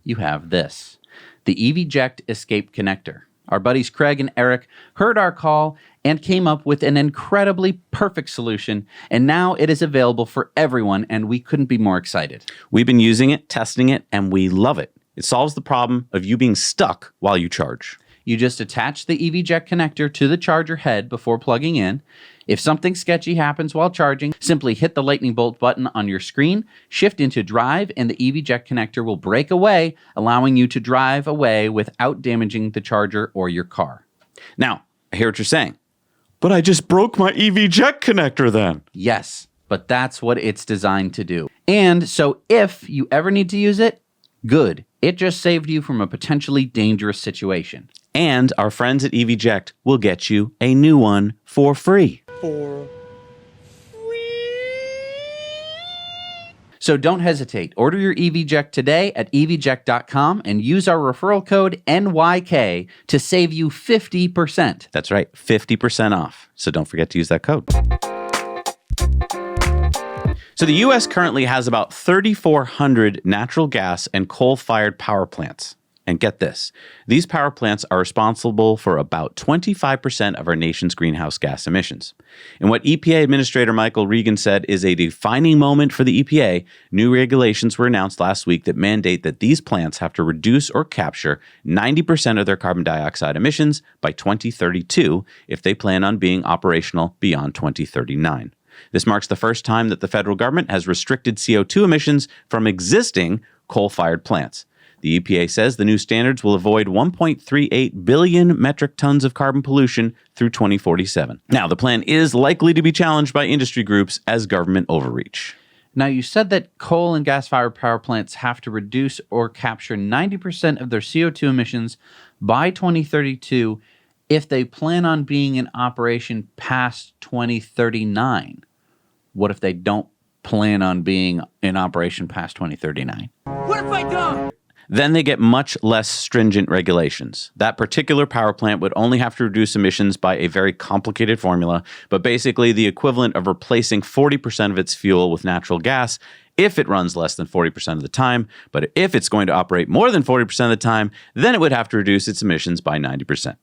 Speaker 2: you have this, the EVJect Escape Connector. Our buddies Craig and Eric heard our call and came up with an incredibly perfect solution, and now it is available for everyone, and we couldn't be more excited.
Speaker 1: We've been using it, testing it, and we love it. It solves the problem of you being stuck while you charge.
Speaker 2: You just attach the EVJect connector to the charger head before plugging in. If something sketchy happens while charging, simply hit the lightning bolt button on your screen, shift into drive, and the EVJect connector will break away, allowing you to drive away without damaging the charger or your car.
Speaker 1: Now, I hear what you're saying, but I just broke my EVJect connector then.
Speaker 2: Yes, but that's what it's designed to do. And so if you ever need to use it, good. It just saved you from a potentially dangerous situation.
Speaker 1: And our friends at EVJect will get you a new one for free.
Speaker 2: So don't hesitate. Order your EVJect today at evject.com and use our referral code NYK to save you 50%.
Speaker 1: That's right, 50% off. So don't forget to use that code. So the U.S. currently has about 3,400 natural gas and coal-fired power plants. And get this, these power plants are responsible for about 25% of our nation's greenhouse gas emissions. And what EPA Administrator Michael Regan said is a defining moment for the EPA. New regulations were announced last week that mandate that these plants have to reduce or capture 90% of their carbon dioxide emissions by 2032 if they plan on being operational beyond 2039. This marks the first time that the federal government has restricted CO2 emissions from existing coal-fired plants. The EPA says the new standards will avoid 1.38 billion metric tons of carbon pollution through 2047. Now, the plan is likely to be challenged by industry groups as government overreach.
Speaker 2: Now, you said that coal and gas-fired power plants have to reduce or capture 90% of their CO2 emissions by 2032 if they plan on being in operation past 2039. What if they don't plan on being in operation past 2039.
Speaker 1: Then they get much less stringent regulations. That particular power plant would only have to reduce emissions by a very complicated formula, but basically the equivalent of replacing 40% of its fuel with natural gas if it runs less than 40% of the time. But if it's going to operate more than 40% of the time, then it would have to reduce its emissions by 90%.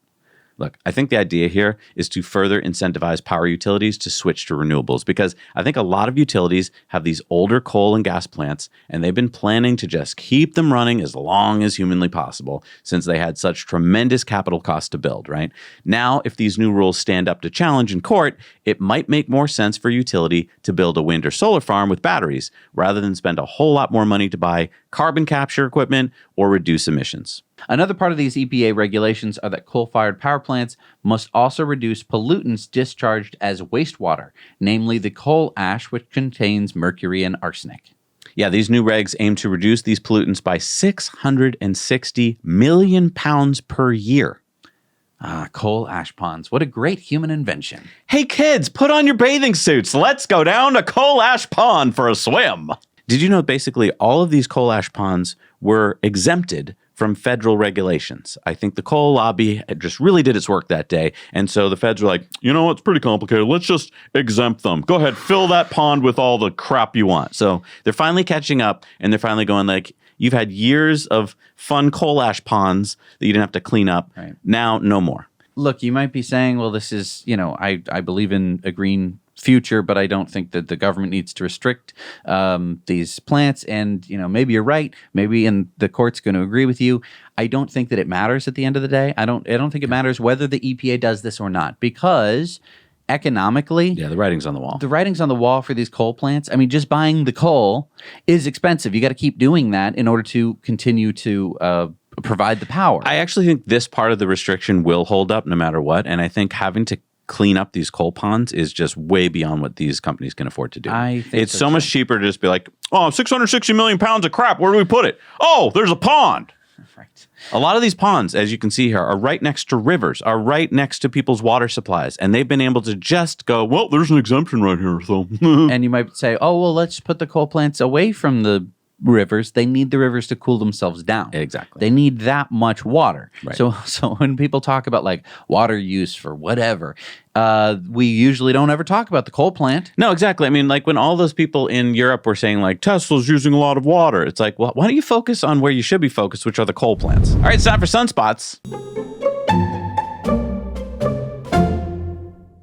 Speaker 1: Look, I think the idea here is to further incentivize power utilities to switch to renewables, because I think a lot of utilities have these older coal and gas plants, and they've been planning to just keep them running as long as humanly possible since they had such tremendous capital costs to build, right? Now, if these new rules stand up to challenge in court, it might make more sense for a utility to build a wind or solar farm with batteries rather than spend a whole lot more money to buy carbon capture equipment or reduce emissions.
Speaker 2: Another part of these EPA regulations are that coal-fired power plants must also reduce pollutants discharged as wastewater, namely the coal ash, which contains mercury and arsenic.
Speaker 1: Yeah, these new regs aim to reduce these pollutants by 660 million pounds per year.
Speaker 2: Coal ash ponds. What a great human invention.
Speaker 1: Hey kids, put on your bathing suits. Let's go down to coal ash pond for a swim. Did you know basically all of these coal ash ponds were exempted from federal regulations? I think the coal lobby just really did its work that day. And so the feds were like, you know, it's pretty complicated. Let's just exempt them. Go ahead, fill that pond with all the crap you want. So they're finally catching up, and they're finally going like, you've had years of fun coal ash ponds that you didn't have to clean up.
Speaker 2: Right.
Speaker 1: Now, no more.
Speaker 2: Look, you might be saying, well, this is, I believe in a green future, but I don't think that the government needs to restrict these plants. And, maybe you're right. Maybe the court's going to agree with you. I don't think that it matters at the end of the day. I don't think it matters whether the EPA does this or not, because economically,
Speaker 1: Yeah, the writing's on the wall.
Speaker 2: the writing's on the wall for these coal plants. I mean, just buying the coal is expensive. You got to keep doing that in order to continue to provide the power.
Speaker 1: I actually think this part of the restriction will hold up no matter what. And I think having to clean up these coal ponds is just way beyond what these companies can afford to do.
Speaker 2: I think
Speaker 1: it's so much cheaper to just be like, oh, 660 million pounds of crap. Where do we put it? Oh, there's a pond.
Speaker 2: Right.
Speaker 1: A lot of these ponds, as you can see here, are right next to rivers, are right next to people's water supplies. And they've been able to just go, well, there's an exemption right here. So,
Speaker 2: And you might say, oh, well, let's put the coal plants away from the rivers. They need the rivers to cool themselves down.
Speaker 1: Exactly.
Speaker 2: They need that much water.
Speaker 1: Right.
Speaker 2: So when people talk about like water use for whatever, we usually don't ever talk about the coal plant.
Speaker 1: No, exactly. I mean, like when all those people in Europe were saying like Tesla's using a lot of water, it's like, well, why don't you focus on where you should be focused, which are the coal plants? All right, it's time for sunspots.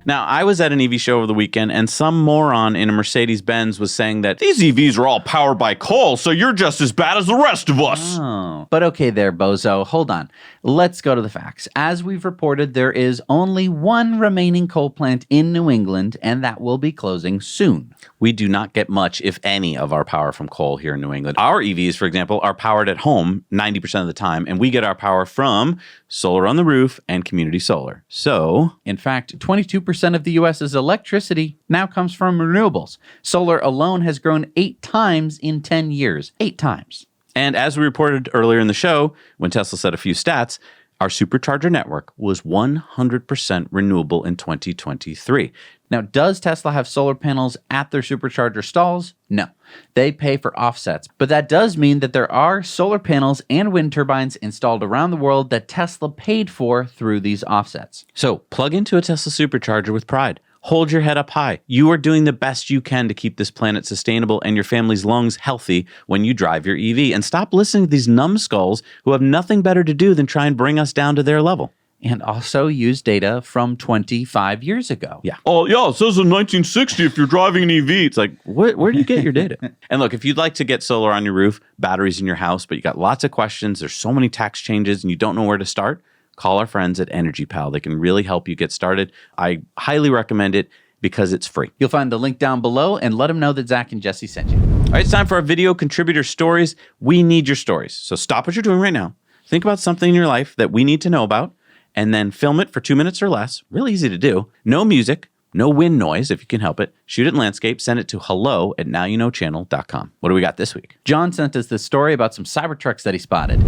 Speaker 1: Now, I was at an EV show over the weekend, and some moron in a Mercedes-Benz was saying that these EVs are all powered by coal, so you're just as bad as the rest of us.
Speaker 2: Oh, but okay there, bozo. Hold on. Let's go to the facts. As we've reported, there is only one remaining coal plant in New England, and that will be closing soon.
Speaker 1: We do not get much, if any, of our power from coal here in New England. Our EVs, for example, are powered at home 90% of the time, and we get our power from solar on the roof and community solar. So,
Speaker 2: in fact, 22% of the U.S.'s electricity now comes from renewables. Solar alone has grown 8 times in 10 years. 8 times.
Speaker 1: And as we reported earlier in the show, when Tesla said a few stats, our Supercharger network was 100% renewable in 2023.
Speaker 2: Now, does Tesla have solar panels at their Supercharger stalls? No. They pay for offsets. But that does mean that there are solar panels and wind turbines installed around the world that Tesla paid for through these offsets.
Speaker 1: So plug into a Tesla Supercharger with pride. Hold your head up high. You are doing the best you can to keep this planet sustainable and your family's lungs healthy when you drive your EV. And stop listening to these numbskulls who have nothing better to do than try and bring us down to their level.
Speaker 2: And also use data from 25 years ago.
Speaker 1: Yeah. Oh, yeah, it says in 1960 if you're driving an EV. It's like, where do you get your data? And look, if you'd like to get solar on your roof, batteries in your house, but you got lots of questions, there's so many tax changes, and you don't know where to start, call our friends at Energy Pal. They can really help you get started. I highly recommend it because it's free.
Speaker 2: You'll find the link down below, and let them know that Zach and Jesse sent you.
Speaker 1: All right, it's time for our video contributor stories. We need your stories. So stop what you're doing right now. Think about something in your life that we need to know about, and then film it for 2 minutes or less. Really easy to do. No music, no wind noise if you can help it. Shoot it in landscape. Send it to hello@nowyouknowchannel.com. What do we got this week?
Speaker 2: John sent us this story about some Cybertrucks that he spotted.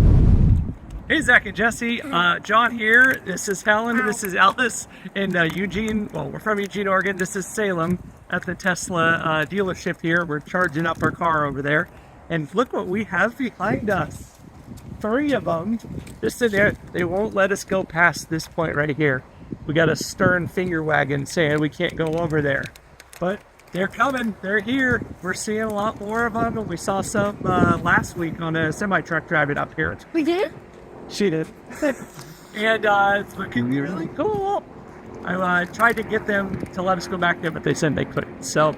Speaker 8: Hey, Zach and Jesse. John here. This is Helen. This is Alice. And Eugene. Well, we're from Eugene, Oregon. This is Salem. at the Tesla dealership here. We're charging up our car over there. And look what we have behind us. 3 of them. Just in there. They won't let us go past this point right here. We got a stern finger wagging saying we can't go over there. But they're coming. They're here. We're seeing a lot more of them. And we saw some last week on a semi-truck driving up here.
Speaker 3: We did?
Speaker 8: She did. And it's looking really cool. I tried to get them to let us go back there, but they said they couldn't. So,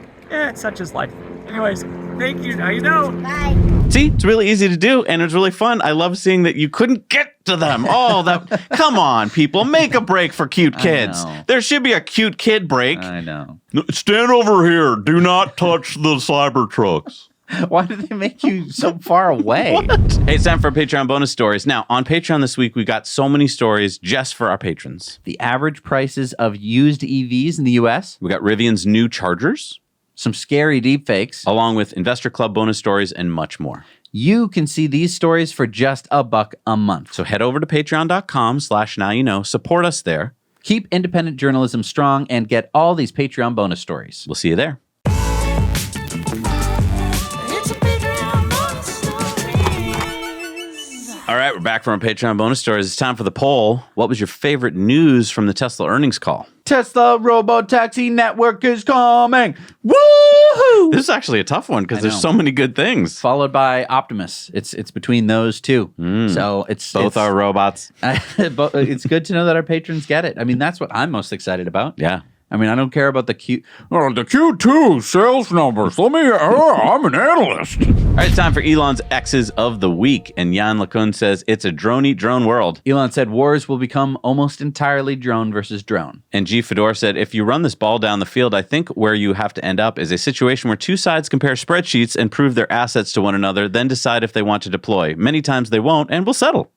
Speaker 8: such is life. Anyways, thank you. Now you know.
Speaker 3: Bye.
Speaker 1: See, it's really easy to do, and it's really fun. I love seeing that you couldn't get to them. Oh, that! Come on, people, make a break for cute kids. There should be a cute kid break.
Speaker 2: I know.
Speaker 1: Stand over here. Do not touch the Cybertrucks.
Speaker 2: Why do they make you so far away?
Speaker 1: Hey, it's time for Patreon bonus stories. Now, on Patreon this week, we got so many stories just for our patrons.
Speaker 2: The average prices of used EVs in the U.S.
Speaker 1: We got Rivian's new Chargers,
Speaker 2: some scary deepfakes,
Speaker 1: along with Investor Club bonus stories and much more.
Speaker 2: You can see these stories for just $1 a month.
Speaker 1: So head over to patreon.com/nowyouknow. Support us there.
Speaker 2: Keep independent journalism strong and get all these Patreon bonus stories.
Speaker 1: We'll see you there. All right, we're back from our Patreon bonus stories. It's time for the poll. What was your favorite news from the Tesla earnings call?
Speaker 2: Tesla Robotaxi network is coming. Woohoo!
Speaker 1: This is actually a tough one because there's so many good things.
Speaker 2: Followed by Optimus. It's between those two. So
Speaker 1: both are robots.
Speaker 2: It's good to know that our patrons get it. I mean, that's what I'm most excited about.
Speaker 1: Yeah.
Speaker 2: I mean, I don't care about the Q.
Speaker 6: Oh, the Q2 sales numbers. I'm an analyst.
Speaker 1: All right, it's time for Elon's X's of the week. And Jan LeCun says it's a drone world.
Speaker 2: Elon said wars will become almost entirely drone versus drone.
Speaker 1: And G. Fedor said, if you run this ball down the field, I think where you have to end up is a situation where two sides compare spreadsheets and prove their assets to one another, then decide if they want to deploy. Many times they won't, and will settle.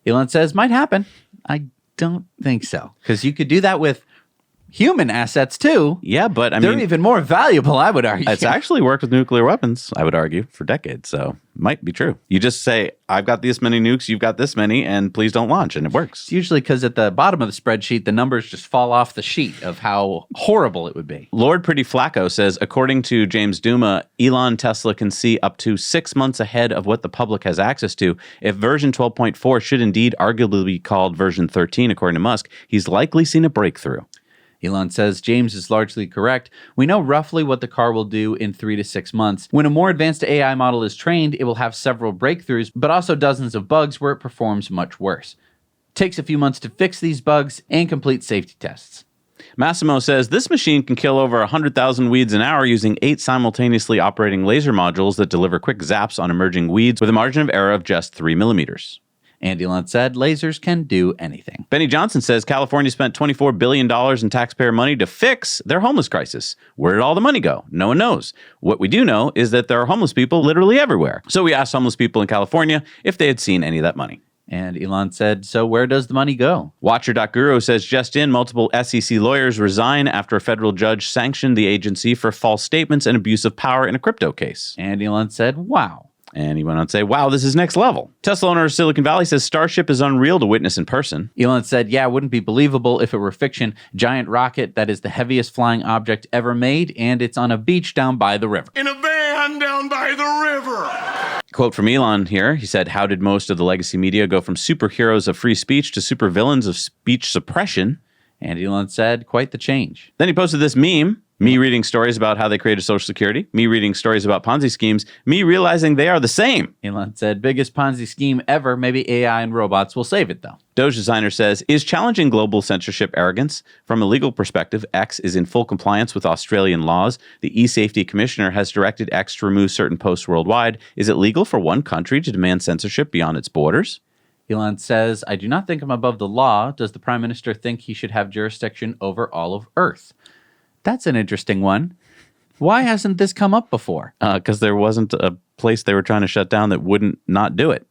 Speaker 2: Elon says might happen. I don't think so. Because you could do that with human assets too.
Speaker 1: Yeah, but I mean,
Speaker 2: they're even more valuable, I would argue.
Speaker 1: It's actually worked with nuclear weapons, I would argue, for decades. So might be true. You just say, I've got this many nukes, you've got this many, and please don't launch, and it works.
Speaker 2: It's usually because at the bottom of the spreadsheet, the numbers just fall off the sheet of how horrible it would be.
Speaker 1: Lord Pretty Flacco says, according to James Duma, Elon Tesla can see up to 6 months ahead of what the public has access to. If version 12.4 should indeed arguably be called version 13, according to Musk, he's likely seen a breakthrough.
Speaker 2: Elon says James is largely correct. We know roughly what the car will do in 3 to 6 months. When a more advanced AI model is trained, it will have several breakthroughs, but also dozens of bugs where it performs much worse. It takes a few months to fix these bugs and complete safety tests.
Speaker 1: Massimo says this machine can kill over 100,000 weeds an hour using 8 simultaneously operating laser modules that deliver quick zaps on emerging weeds with a margin of error of just 3 millimeters.
Speaker 2: And Elon said lasers can do anything.
Speaker 1: Benny Johnson says California spent $24 billion in taxpayer money to fix their homeless crisis. Where did all the money go? No one knows. What we do know is that there are homeless people literally everywhere. So we asked homeless people in California if they had seen any of that money.
Speaker 2: And Elon said, so where does the money go?
Speaker 1: Watcher.guru says just in, multiple SEC lawyers resign after a federal judge sanctioned the agency for false statements and abuse of power in a crypto case.
Speaker 2: And Elon said, wow.
Speaker 1: And he went on to say, wow, this is next level. Tesla owner of Silicon Valley says Starship is unreal to witness in person.
Speaker 2: Elon said, yeah, it wouldn't be believable if it were fiction. Giant rocket that is the heaviest flying object ever made, and it's on a beach down by the river.
Speaker 6: In a van down by the river.
Speaker 1: Quote from Elon here. He said, how did most of the legacy media go from superheroes of free speech to supervillains of speech suppression?
Speaker 2: And Elon said, quite the change.
Speaker 1: Then he posted this meme. Me reading stories about how they created Social Security, me reading stories about Ponzi schemes, me realizing they are the same.
Speaker 2: Elon said, biggest Ponzi scheme ever. Maybe AI and robots will save it, though.
Speaker 1: Doge Designer says, is challenging global censorship arrogance? From a legal perspective, X is in full compliance with Australian laws. The E-Safety Commissioner has directed X to remove certain posts worldwide. Is it legal for one country to demand censorship beyond its borders?
Speaker 2: Elon says, I do not think I'm above the law. Does the Prime Minister think he should have jurisdiction over all of Earth? That's an interesting one. Why hasn't this come up before?
Speaker 1: Because there wasn't a place they were trying to shut down that wouldn't not do it.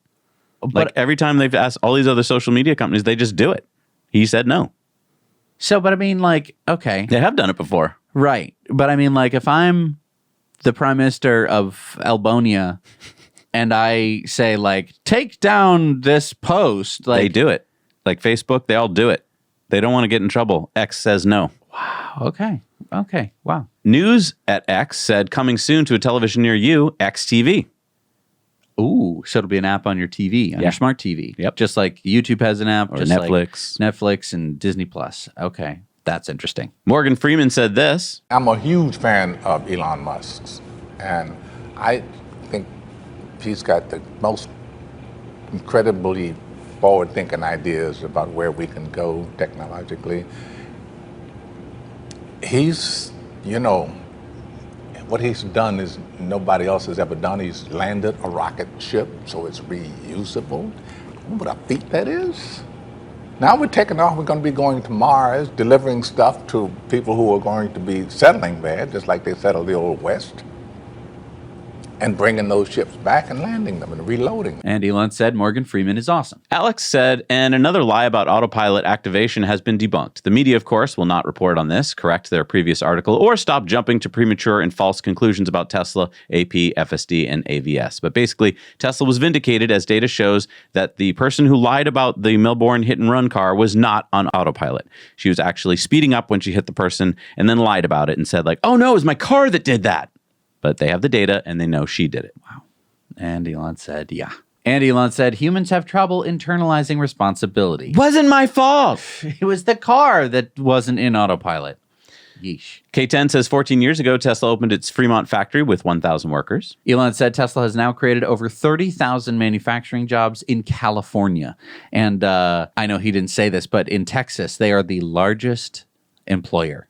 Speaker 2: But
Speaker 1: like every time they've asked all these other social media companies, they just do it. He said no.
Speaker 2: So, but I mean, like, okay.
Speaker 1: They have done it before.
Speaker 2: Right. But I mean, like, if I'm the Prime Minister of Albania and I say, like, take down this post. Like,
Speaker 1: they do it. Like Facebook, they all do it. They don't want to get in trouble. X says no.
Speaker 2: Wow. Okay. Okay, wow.
Speaker 1: News at X said, coming soon to a television near you, XTV.
Speaker 2: Ooh, so it'll be an app on your TV, on your smart TV.
Speaker 1: Yep.
Speaker 2: Just like YouTube has an app.
Speaker 1: Or
Speaker 2: just
Speaker 1: Netflix.
Speaker 2: Like Netflix and Disney Plus. Okay, that's interesting.
Speaker 1: Morgan Freeman said this.
Speaker 9: I'm a huge fan of Elon Musk's, and I think he's got the most incredibly forward-thinking ideas about where we can go technologically. He's, what he's done is nobody else has ever done. He's landed a rocket ship, so it's reusable. What a feat that is. Now we're taking off, we're going to be going to Mars, delivering stuff to people who are going to be settling there, just like they settled the Old West, and bringing those ships back and landing them and reloading them.
Speaker 2: And Elon said Morgan Freeman is awesome.
Speaker 1: Alex said, and another lie about autopilot activation has been debunked. The media, of course, will not report on this, correct their previous article, or stop jumping to premature and false conclusions about Tesla, AP, FSD, and AVS. But basically, Tesla was vindicated as data shows that the person who lied about the Melbourne hit-and-run car was not on autopilot. She was actually speeding up when she hit the person and then lied about it and said, like, oh no, it was my car that did that. But they have the data and they know she did it.
Speaker 2: Wow. And Elon said, yeah. And Elon said, humans have trouble internalizing responsibility.
Speaker 1: Wasn't my fault.
Speaker 2: It was the car that wasn't in autopilot. Yeesh.
Speaker 1: K10 says 14 years ago, Tesla opened its Fremont factory with 1,000 workers.
Speaker 2: Elon said Tesla has now created over 30,000 manufacturing jobs in California. And I know he didn't say this, but in Texas, they are the largest employer.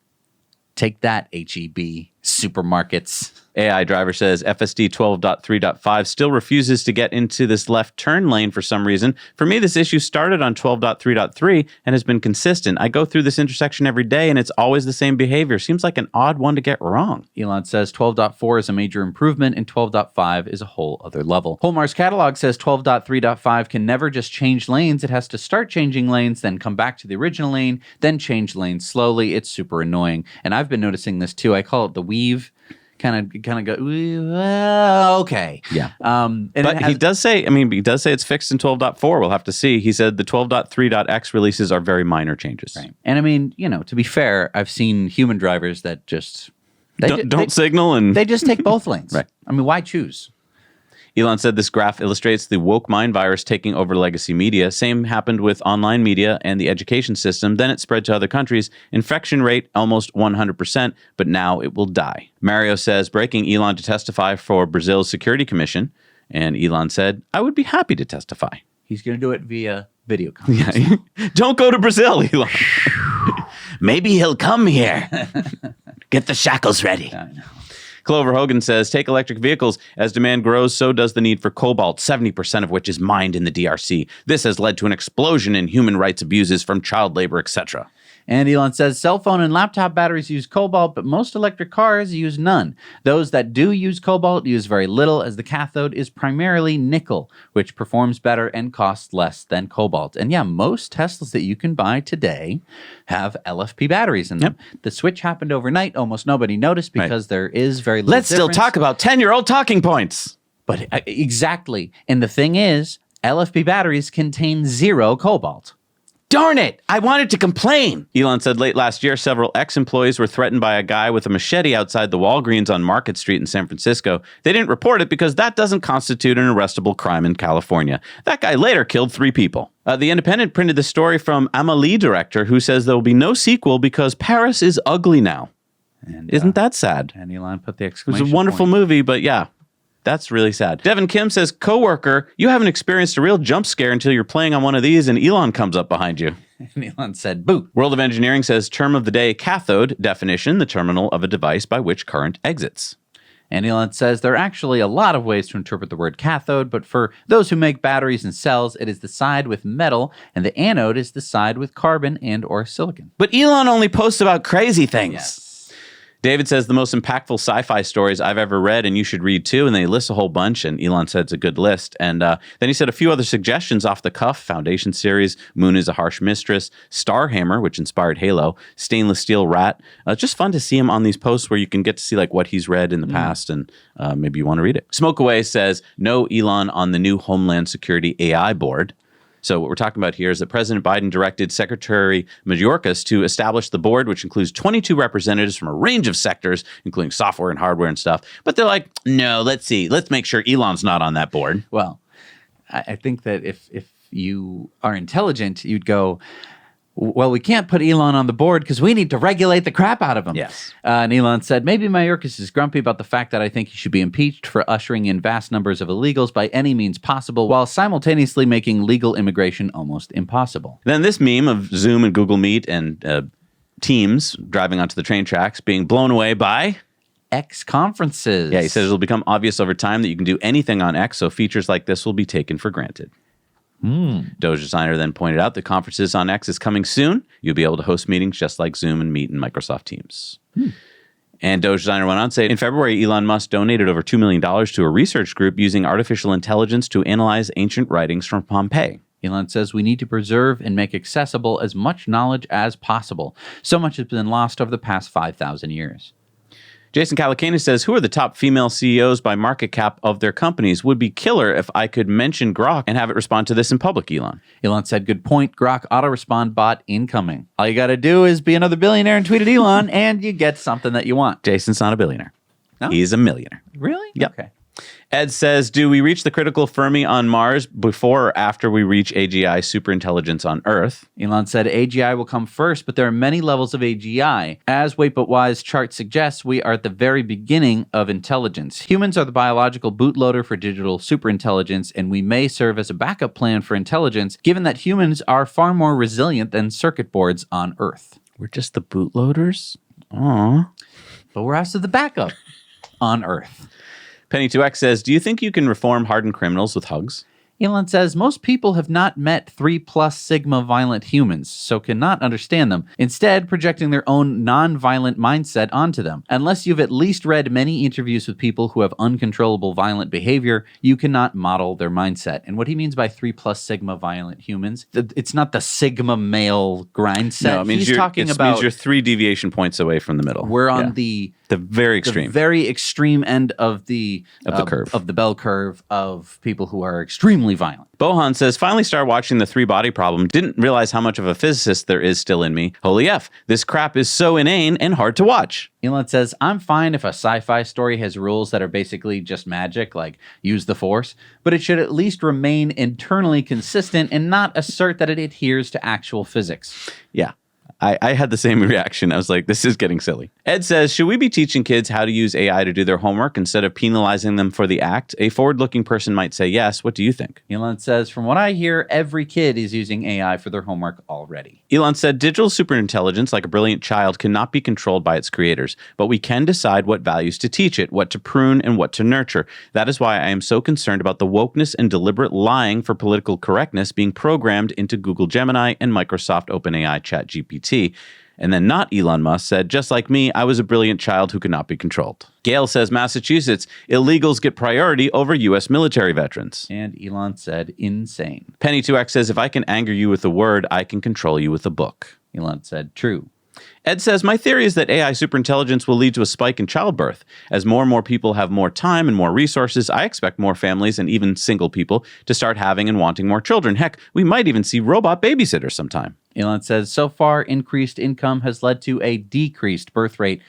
Speaker 2: Take that, HEB, supermarkets.
Speaker 1: AI driver says FSD 12.3.5 still refuses to get into this left turn lane for some reason. For me, this issue started on 12.3.3 and has been consistent. I go through this intersection every day and it's always the same behavior. Seems like an odd one to get wrong.
Speaker 2: Elon says 12.4 is a major improvement and 12.5 is a whole other level. Holmar's catalog says 12.3.5 can never just change lanes. It has to start changing lanes, then come back to the original lane, then change lanes slowly. It's super annoying. And I've been noticing this too. I call it the weave. Kind of go, okay.
Speaker 1: Yeah.
Speaker 2: But
Speaker 1: he does say it's fixed in 12.4. We'll have to see. He said the 12.3.x releases are very minor changes.
Speaker 2: Right. And I mean, to be fair, I've seen human drivers that just...
Speaker 1: Don't signal and...
Speaker 2: They just take both lanes.
Speaker 1: Right.
Speaker 2: I mean, why choose?
Speaker 1: Elon said this graph illustrates the woke mind virus taking over legacy media. Same happened with online media and the education system. Then it spread to other countries. Infection rate almost 100%, but now it will die. Mario says, breaking Elon to testify for Brazil's Security Commission. And Elon said, I would be happy to testify.
Speaker 2: He's going to do it via video conference.
Speaker 1: Yeah. Don't go to Brazil, Elon.
Speaker 3: Maybe he'll come here. Get the shackles ready.
Speaker 2: I know.
Speaker 1: Clover Hogan says, take electric vehicles. As demand grows, so does the need for cobalt, 70% of which is mined in the DRC. This has led to an explosion in human rights abuses from child labor, etc.
Speaker 2: And Elon says cell phone and laptop batteries use cobalt, but most electric cars use none. Those that do use cobalt use very little, as the cathode is primarily nickel, which performs better and costs less than cobalt. And yeah, most Teslas that you can buy today have LFP batteries in them. Yep. The switch happened overnight. Almost nobody noticed because there is very little
Speaker 1: Let's
Speaker 2: difference.
Speaker 1: still talk about 10-year-old talking points.
Speaker 2: But exactly. And the thing is, LFP batteries contain 0 cobalt.
Speaker 1: Darn it! I wanted to complain. Elon said late last year, several ex-employees were threatened by a guy with a machete outside the Walgreens on Market Street in San Francisco. They didn't report it because that doesn't constitute an arrestable crime in California. That guy later killed 3 people. The Independent printed the story from Amelie director who says there will be no sequel because Paris is ugly now.
Speaker 2: And,
Speaker 1: Isn't that sad?
Speaker 2: And Elon put the
Speaker 1: It
Speaker 2: exclamation
Speaker 1: was a wonderful
Speaker 2: point.
Speaker 1: movie, but yeah. That's really sad. Devin Kim says, coworker, you haven't experienced a real jump scare until you're playing on one of these and Elon comes up behind you.
Speaker 2: And Elon said, boo.
Speaker 1: World of Engineering says, term of the day, cathode, definition, the terminal of a device by which current exits.
Speaker 2: And Elon says there are actually a lot of ways to interpret the word cathode, but for those who make batteries and cells, it is the side with metal, and the anode is the side with carbon and or silicon.
Speaker 1: But Elon only posts about crazy things.
Speaker 2: Yes.
Speaker 1: David says the most impactful sci-fi stories I've ever read, and you should read too. And they list a whole bunch, and Elon said it's a good list. And then he said a few other suggestions off the cuff: Foundation series, Moon is a Harsh Mistress, Starhammer, which inspired Halo, Stainless Steel Rat. Just fun to see him on these posts where you can get to see like what he's read in the past, and maybe you want to read it. Smoke Away says no Elon on the new Homeland Security AI board. So what we're talking about here is that President Biden directed Secretary Mayorkas to establish the board, which includes 22 representatives from a range of sectors, including software and hardware and stuff. But they're like, no, let's make sure Elon's not on that board.
Speaker 10: Well, I think that if you are intelligent, you'd go, well, we can't put Elon on the board because we need to regulate the crap out of him.
Speaker 1: Yes.
Speaker 10: And Elon said, maybe Mayorkas is grumpy about the fact that I think he should be impeached for ushering in vast numbers of illegals by any means possible while simultaneously making legal immigration almost impossible.
Speaker 1: Then this meme of Zoom and Google Meet and Teams driving onto the train tracks being blown away by
Speaker 10: X conferences.
Speaker 1: Yeah, he says it'll become obvious over time that you can do anything on X, so features like this will be taken for granted. Doge designer then pointed out that conferences on X is coming soon. You'll be able to host meetings just like Zoom and Meet and Microsoft Teams. And Doge designer went on to say, in February, Elon Musk donated over $2 million to a research group using artificial intelligence to analyze ancient writings from Pompeii.
Speaker 10: Elon says we need to preserve and make accessible as much knowledge as possible. So much has been lost over the past 5,000 years.
Speaker 1: Jason Calacanis says, who are the top female CEOs by market cap of their companies? Would be killer if I could mention Grok and have it respond to this in public, Elon.
Speaker 10: Elon said, good point. Grok auto-respond bot incoming. All you got to do is be another billionaire and tweet at Elon, and you get something that you want.
Speaker 1: Jason's not a billionaire.
Speaker 10: No?
Speaker 1: He's a millionaire.
Speaker 10: Really?
Speaker 1: Yep.
Speaker 10: Okay.
Speaker 1: Ed says, do we reach the critical Fermi on Mars before or after we reach AGI superintelligence on Earth?
Speaker 10: Elon said AGI will come first, but there are many levels of AGI. As Wait But Wise chart suggests, we are at the very beginning of intelligence. Humans are the biological bootloader for digital superintelligence, and we may serve as a backup plan for intelligence, given that humans are far more resilient than circuit boards on Earth.
Speaker 1: We're just the bootloaders? Aww.
Speaker 10: But we're also the backup on Earth.
Speaker 1: Penny2X says, do you think you can reform hardened criminals with hugs?
Speaker 10: Elon says most people have not met 3+ sigma violent humans, so cannot understand them, instead projecting their own non-violent mindset onto them. Unless you've at least read many interviews with people who have uncontrollable violent behavior, you cannot model their mindset. And what he means by 3+ sigma violent humans, it's not the sigma male grind set.
Speaker 1: No, it means
Speaker 10: He's talking about
Speaker 1: means you're 3 deviation points away from the middle.
Speaker 10: We're on the
Speaker 1: very extreme.
Speaker 10: The very extreme end of the
Speaker 1: curve.
Speaker 10: Of the bell curve of people who are extremely violent.
Speaker 1: Bohan says, finally started watching the 3-body problem. Didn't realize how much of a physicist there is still in me. Holy F, this crap is so inane and hard to watch.
Speaker 10: Elon says, I'm fine if a sci-fi story has rules that are basically just magic, like use the force, but it should at least remain internally consistent and not assert that it adheres to actual physics.
Speaker 1: Yeah. I had the same reaction. I was like, this is getting silly. Ed says, should we be teaching kids how to use AI to do their homework instead of penalizing them for the act? A forward-looking person might say yes. What do you think?
Speaker 10: Elon says, from what I hear, every kid is using AI for their homework already.
Speaker 1: Elon said, digital superintelligence, like a brilliant child, cannot be controlled by its creators, but we can decide what values to teach it, what to prune, and what to nurture. That is why I am so concerned about the wokeness and deliberate lying for political correctness being programmed into Google Gemini and Microsoft OpenAI ChatGPT. And then not Elon Musk said, just like me, I was a brilliant child who could not be controlled. Gail says, Massachusetts, illegals get priority over U.S. military veterans.
Speaker 10: And Elon said, insane.
Speaker 1: Penny2X says, if I can anger you with a word, I can control you with a book.
Speaker 10: Elon said, true.
Speaker 1: Ed says, my theory is that AI superintelligence will lead to a spike in childbirth. As more and more people have more time and more resources, I expect more families and even single people to start having and wanting more children. Heck, we might even see robot babysitters sometime.
Speaker 10: Elon says, so far, increased income has led to a decreased birth rate,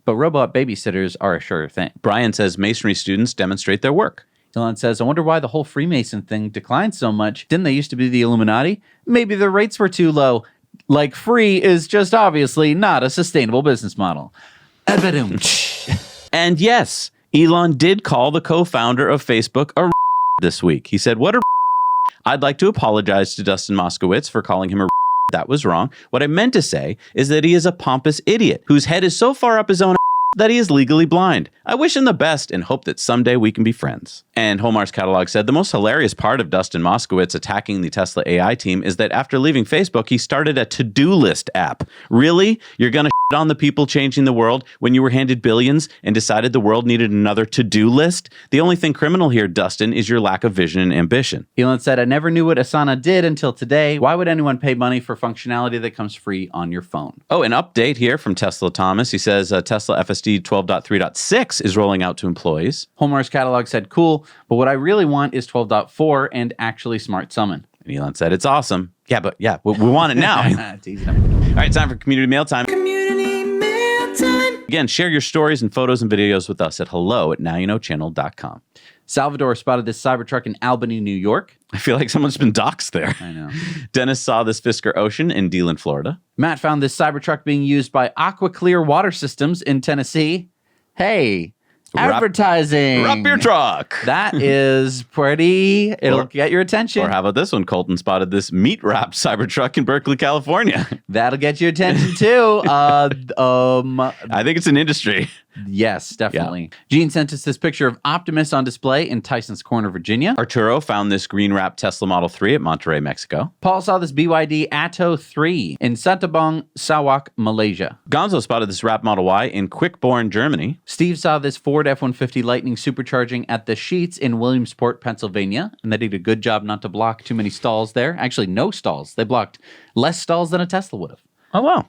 Speaker 10: but robot babysitters are a sure thing.
Speaker 1: Brian says, masonry students demonstrate their work.
Speaker 10: Elon says, I wonder why the whole Freemason thing declined so much. Didn't they used to be the Illuminati? Maybe the rates were too low. Like, free is just obviously not a sustainable business model.
Speaker 1: And yes, Elon did call the co-founder of Facebook a this week. He said, what a I'd like to apologize to Dustin Moskowitz for calling him a that was wrong. What I meant to say is that he is a pompous idiot whose head is so far up his own that he is legally blind. I wish him the best and hope that someday we can be friends. And Homar's catalog said the most hilarious part of Dustin Moskowitz attacking the Tesla AI team is that after leaving Facebook, he started a to-do list app. Really? You're gonna shit on the people changing the world when you were handed billions and decided the world needed another to-do list? The only thing criminal here, Dustin, is your lack of vision and ambition.
Speaker 10: Elon said, I never knew what Asana did until today. Why would anyone pay money for functionality that comes free on your phone?
Speaker 1: Oh, an update here from Tesla Thomas. He says Tesla FSD 12.3.6 is rolling out to employees.
Speaker 10: Homar's catalog said, cool, but what I really want is 12.4 and actually smart summon.
Speaker 1: And Elon said, it's awesome. Yeah, but we want it now.
Speaker 10: Teasing him.
Speaker 1: All right, time for community mail time. Again, share your stories and photos and videos with us at hello@nowyouknowchannel.com.
Speaker 10: Salvador spotted this Cybertruck in Albany, New York.
Speaker 1: I feel like someone's been doxxed there.
Speaker 10: I know.
Speaker 1: Dennis saw this Fisker Ocean in Deland, Florida.
Speaker 10: Matt found this Cybertruck being used by AquaClear Water Systems in Tennessee. Hey, advertising.
Speaker 1: Wrap your truck.
Speaker 10: That is pretty. It'll get your attention.
Speaker 1: Or how about this one? Colton spotted this meat wrapped Cybertruck in Berkeley, California.
Speaker 10: That'll get your attention too.
Speaker 1: I think it's an industry.
Speaker 10: Yes, definitely. Yeah. Gene sent us this picture of Optimus on display in Tyson's Corner, Virginia.
Speaker 1: Arturo found this green wrapped Tesla Model 3 at Monterrey, Mexico.
Speaker 10: Paul saw this BYD Atto 3 in Santabong, Sarawak, Malaysia.
Speaker 1: Gonzo spotted this wrapped Model Y in Quickborn, Germany.
Speaker 10: Steve saw this Ford F-150 Lightning supercharging at the Sheets in Williamsport, Pennsylvania, and they did a good job not to block too many stalls there. Actually, no stalls. They blocked less stalls than a Tesla would have.
Speaker 1: Oh, wow.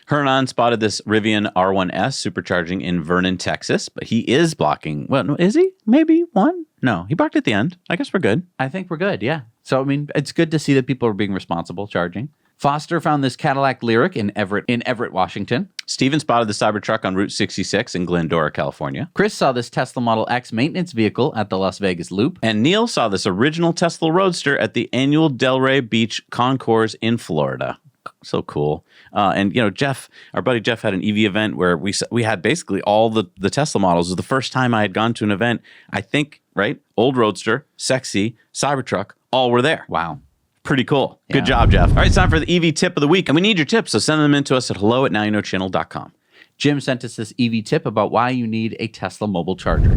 Speaker 1: Hernan spotted this Rivian R1S supercharging in Vernon, Texas, but he is blocking. Well, no, is he? Maybe one? No, he blocked at the end. I guess we're good.
Speaker 10: I think we're good, yeah. So, I mean, it's good to see that people are being responsible charging. Foster found this Cadillac Lyric in Everett, Washington.
Speaker 1: Steven spotted the Cybertruck on Route 66 in Glendora, California.
Speaker 10: Chris saw this Tesla Model X maintenance vehicle at the Las Vegas Loop.
Speaker 1: And Neil saw this original Tesla Roadster at the annual Delray Beach Concours in Florida. So cool. And, you know, Jeff, our buddy Jeff, had an EV event where we had basically all the Tesla models. It was the first time I had gone to an event. I think, right? Old Roadster, Sexy, Cybertruck, all were there.
Speaker 10: Wow.
Speaker 1: Pretty cool. Yeah. Good job, Jeff. All right, it's time for the EV tip of the week. And we need your tips, so send them in to us at hello@nowyouknowchannel.com.
Speaker 10: Jim sent us this EV tip about why you need a Tesla mobile charger.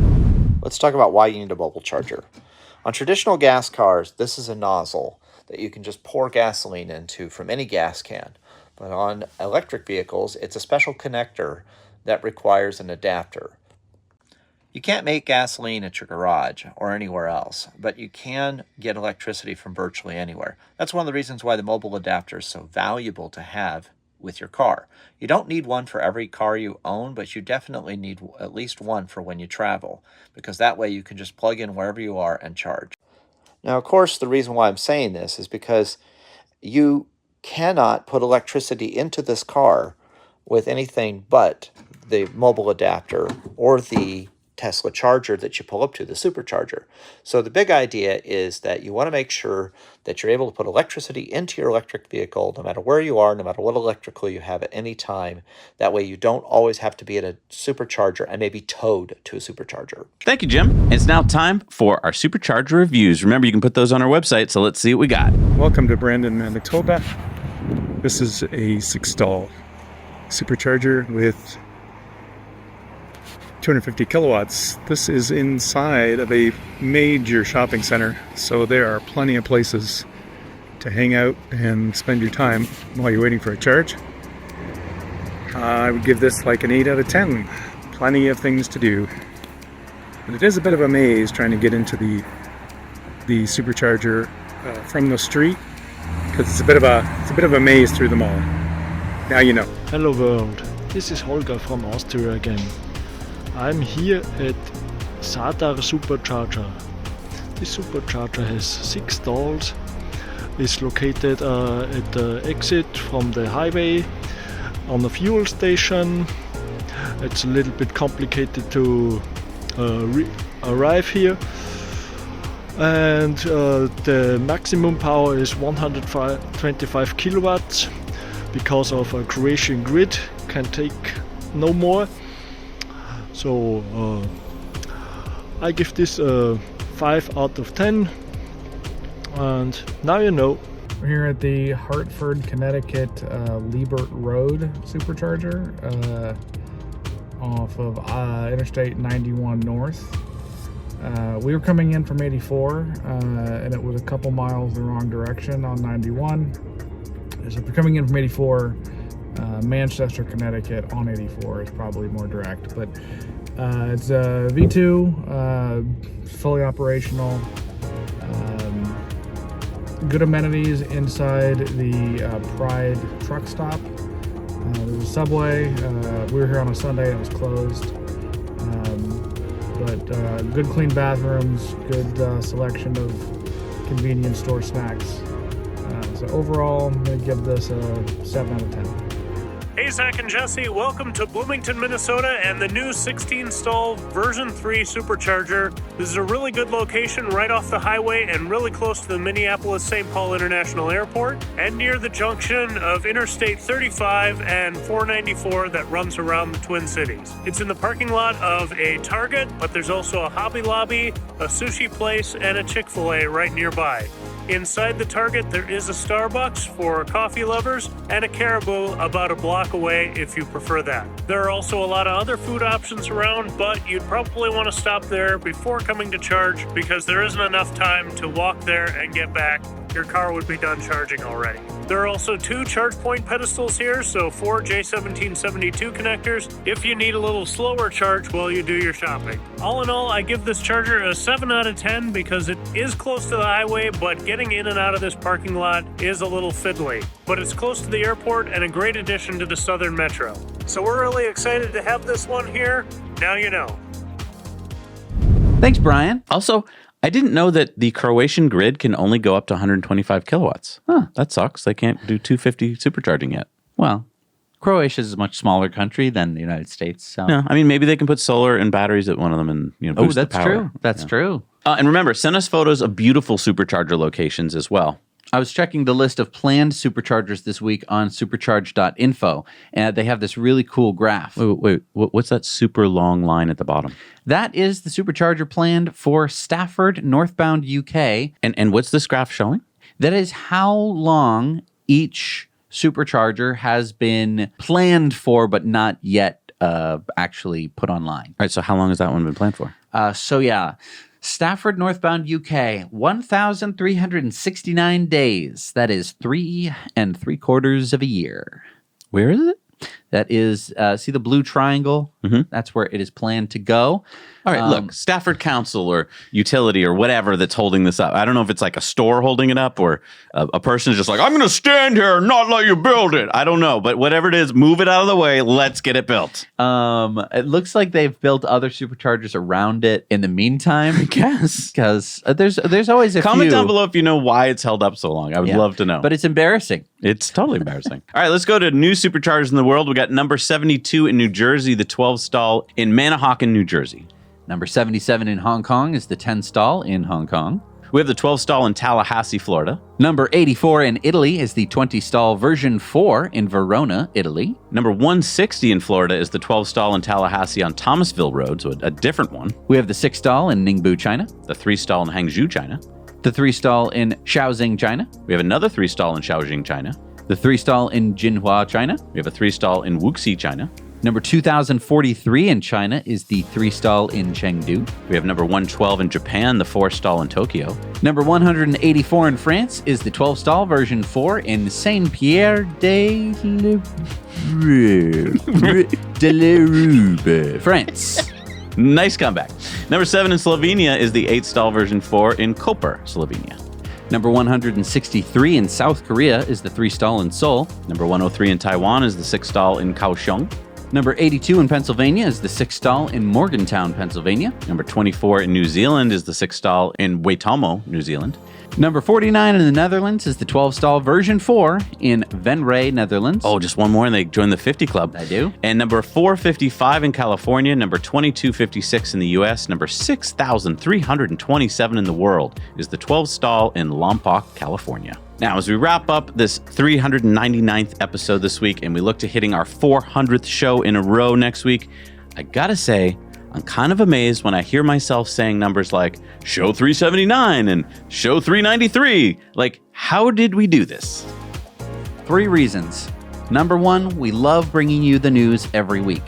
Speaker 11: Let's talk about why you need a mobile charger. On traditional gas cars, this is a nozzle that you can just pour gasoline into from any gas can. But on electric vehicles, it's a special connector that requires an adapter. You can't make gasoline at your garage or anywhere else, but you can get electricity from virtually anywhere. That's one of the reasons why the mobile adapter is so valuable to have with your car. You don't need one for every car you own, but you definitely need at least one for when you travel, because that way you can just plug in wherever you are and charge. Now, of course, the reason why I'm saying this is because you cannot put electricity into this car with anything but the mobile adapter or the Tesla charger that you pull up to, the Supercharger. So the big idea is that you want to make sure that you're able to put electricity into your electric vehicle no matter where you are, no matter what electrical you have at any time. That way you don't always have to be at a supercharger and maybe towed to a supercharger.
Speaker 1: Thank you, Jim. It's now time for our Supercharger reviews. Remember, you can put those on our website, so let's see what we got.
Speaker 12: Welcome to Brandon, Manitoba. This is a 6-stall supercharger with 250 kilowatts. This is inside of a major shopping center, so there are plenty of places to hang out and spend your time while you're waiting for a charge. I would give this like an 8 out of 10. Plenty of things to do. But it is a bit of a maze trying to get into the supercharger from the street, because it's a bit of a maze through the mall. Now you know.
Speaker 13: Hello world, this is Holger from Austria again. I'm here at Sadar Supercharger. This supercharger has 6 stalls. It's located at the exit from the highway on a fuel station. It's a little bit complicated to arrive here. And the maximum power is 125 kilowatts because of a Croatian grid, can take no more. So I give this a 5 out of 10, and now you know.
Speaker 12: We're here at the Hartford, Connecticut Liebert Road Supercharger off of Interstate 91 North. We were coming in from 84 and it was a couple miles the wrong direction on 91. So if you're coming in from 84, Manchester, Connecticut on 84 is probably more direct, but it's a V2, fully operational, good amenities inside the Pride truck stop. There's a Subway. We were here on a Sunday and it was closed, but good clean bathrooms, good selection of convenience store snacks. So overall, I'm going to give this a 7 out of 10.
Speaker 8: Hey, Zach and Jesse, welcome to Bloomington, Minnesota, and the new 16-stall version 3 Supercharger. This is a really good location right off the highway and really close to the Minneapolis-St. Paul International Airport and near the junction of Interstate 35 and 494 that runs around the Twin Cities. It's in the parking lot of a Target, but there's also a Hobby Lobby, a sushi place, and a Chick-fil-A right nearby. Inside the Target, there is a Starbucks for coffee lovers and a Caribou about a block away if you prefer that. There are also a lot of other food options around, but you'd probably want to stop there before coming to charge because there isn't enough time to walk there and get back. Your car would be done charging already. There are also 2 charge point pedestals here, so 4 J1772 connectors if you need a little slower charge while you do your shopping. All in all, I give this charger a 7 out of 10 because it is close to the highway, but getting in and out of this parking lot is a little fiddly. But it's close to the airport and a great addition to the Southern Metro. So we're really excited to have this one here. Now you know.
Speaker 10: Thanks, Brian.
Speaker 1: Also, I didn't know that the Croatian grid can only go up to 125 kilowatts. Huh, that sucks. They can't do 250 supercharging yet.
Speaker 10: Well, Croatia is a much smaller country than the United States. So.
Speaker 1: Yeah, I mean, maybe they can put solar and batteries at one of them and boost the power.
Speaker 10: True. That's true.
Speaker 1: And remember, send us photos of beautiful supercharger locations as well.
Speaker 10: I was checking the list of planned superchargers this week on supercharge.info, and they have this really cool graph.
Speaker 1: Wait, what's that super long line at the bottom?
Speaker 10: That is the supercharger planned for Stafford, northbound UK.
Speaker 1: And what's this graph showing?
Speaker 10: That is how long each supercharger has been planned for, but not yet actually put online.
Speaker 1: All right, so how long has that one been planned for?
Speaker 10: Stafford, northbound UK, 1,369 days. That is 3 3/4 of a year.
Speaker 1: Where is it?
Speaker 10: That is, see the blue triangle?
Speaker 1: Mm-hmm.
Speaker 10: That's where it is planned to go.
Speaker 1: All right, look, Stafford Council or utility or whatever that's holding this up. I don't know if it's like a store holding it up or a person is just like, I'm going to stand here and not let you build it. I don't know, but whatever it is, move it out of the way. Let's get it built.
Speaker 10: It looks like they've built other superchargers around it in the meantime.
Speaker 1: I guess.
Speaker 10: Because there's always a
Speaker 1: Comment
Speaker 10: few.
Speaker 1: down below if you know why it's held up so long. I would love to know.
Speaker 10: But it's embarrassing.
Speaker 1: It's totally embarrassing. All right, let's go to new superchargers in the world. We got number 72 in New Jersey, the 12-stall in Manahawkin, New Jersey.
Speaker 10: Number 77 in Hong Kong is the 10-stall in Hong Kong.
Speaker 1: We have the 12-stall in Tallahassee, Florida.
Speaker 10: Number 84 in Italy is the 20-stall version 4 in Verona, Italy.
Speaker 1: Number 160 in Florida is the 12-stall in Tallahassee on Thomasville Road, so a different one.
Speaker 10: We have the 6-stall in Ningbo, China.
Speaker 1: The 3-stall in Hangzhou, China.
Speaker 10: The 3-stall in Shaoxing, China.
Speaker 1: We have another 3-stall in Shaoxing, China.
Speaker 10: The 3-stall in Jinhua, China.
Speaker 1: We have a 3-stall in Wuxi, China.
Speaker 10: Number 2043 in China is the 3-stall in Chengdu.
Speaker 1: We have number 112 in Japan, the 4-stall in Tokyo.
Speaker 10: Number 184 in France is the 12-stall version 4 in Saint-Pierre de l'Eroube, France.
Speaker 1: Nice comeback. Number 7 in Slovenia is the 8-stall version 4 in Koper, Slovenia.
Speaker 10: Number 163 in South Korea is the 3-stall in Seoul.
Speaker 1: Number 103 in Taiwan is the 6-stall in Kaohsiung.
Speaker 10: Number 82 in Pennsylvania is the 6-stall in Morgantown, Pennsylvania.
Speaker 1: Number 24 in New Zealand is the 6-stall in Waitomo, New Zealand.
Speaker 10: Number 49 in the Netherlands is the 12-stall version 4 in Venray, Netherlands.
Speaker 1: Oh, just one more and they join the 50 club.
Speaker 10: I do.
Speaker 1: And number 455 in California, number 2256 in the U.S., number 6,327 in the world is the 12-stall in Lompoc, California. Now, as we wrap up this 399th episode this week and we look to hitting our 400th show in a row next week, I gotta say, I'm kind of amazed when I hear myself saying numbers like show 379 and show 393. Like, how did we do this?
Speaker 10: 3 reasons. Number 1, we love bringing you the news every week.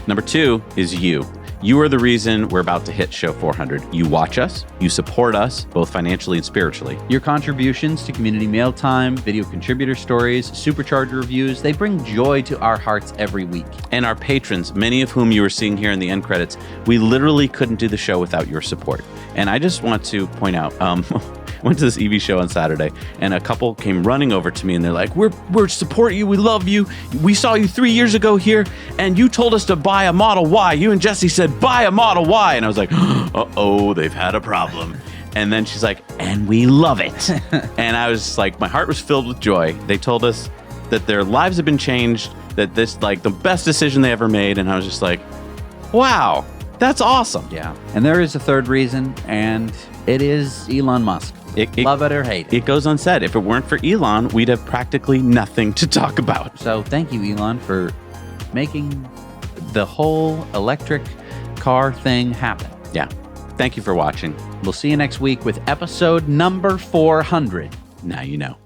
Speaker 1: Number 2 is you. You are the reason we're about to hit show 400. You watch us, you support us, both financially and spiritually.
Speaker 10: Your contributions to community mail time, video contributor stories, supercharger reviews, they bring joy to our hearts every week.
Speaker 1: And our patrons, many of whom you are seeing here in the end credits, we literally couldn't do the show without your support. And I just want to point out, went to this EV show on Saturday, and a couple came running over to me, and they're like, "We're supporting you. We love you. We saw you 3 years ago here, and you told us to buy a Model Y. You and Jesse said buy a Model Y," and I was like, "Uh-oh, they've had a problem." And then she's like, and we love it. And I was like, my heart was filled with joy. They told us that their lives have been changed, that this, like, the best decision they ever made. And I was just like, wow, that's awesome.
Speaker 10: Yeah. And there is a third reason, and it is Elon Musk. Love it or hate it.
Speaker 1: It goes unsaid. If it weren't for Elon, we'd have practically nothing to talk about.
Speaker 10: So thank you, Elon, for making the whole electric car thing happen.
Speaker 1: Yeah. Thank you for watching.
Speaker 10: We'll see you next week with episode number 400.
Speaker 1: Now you know.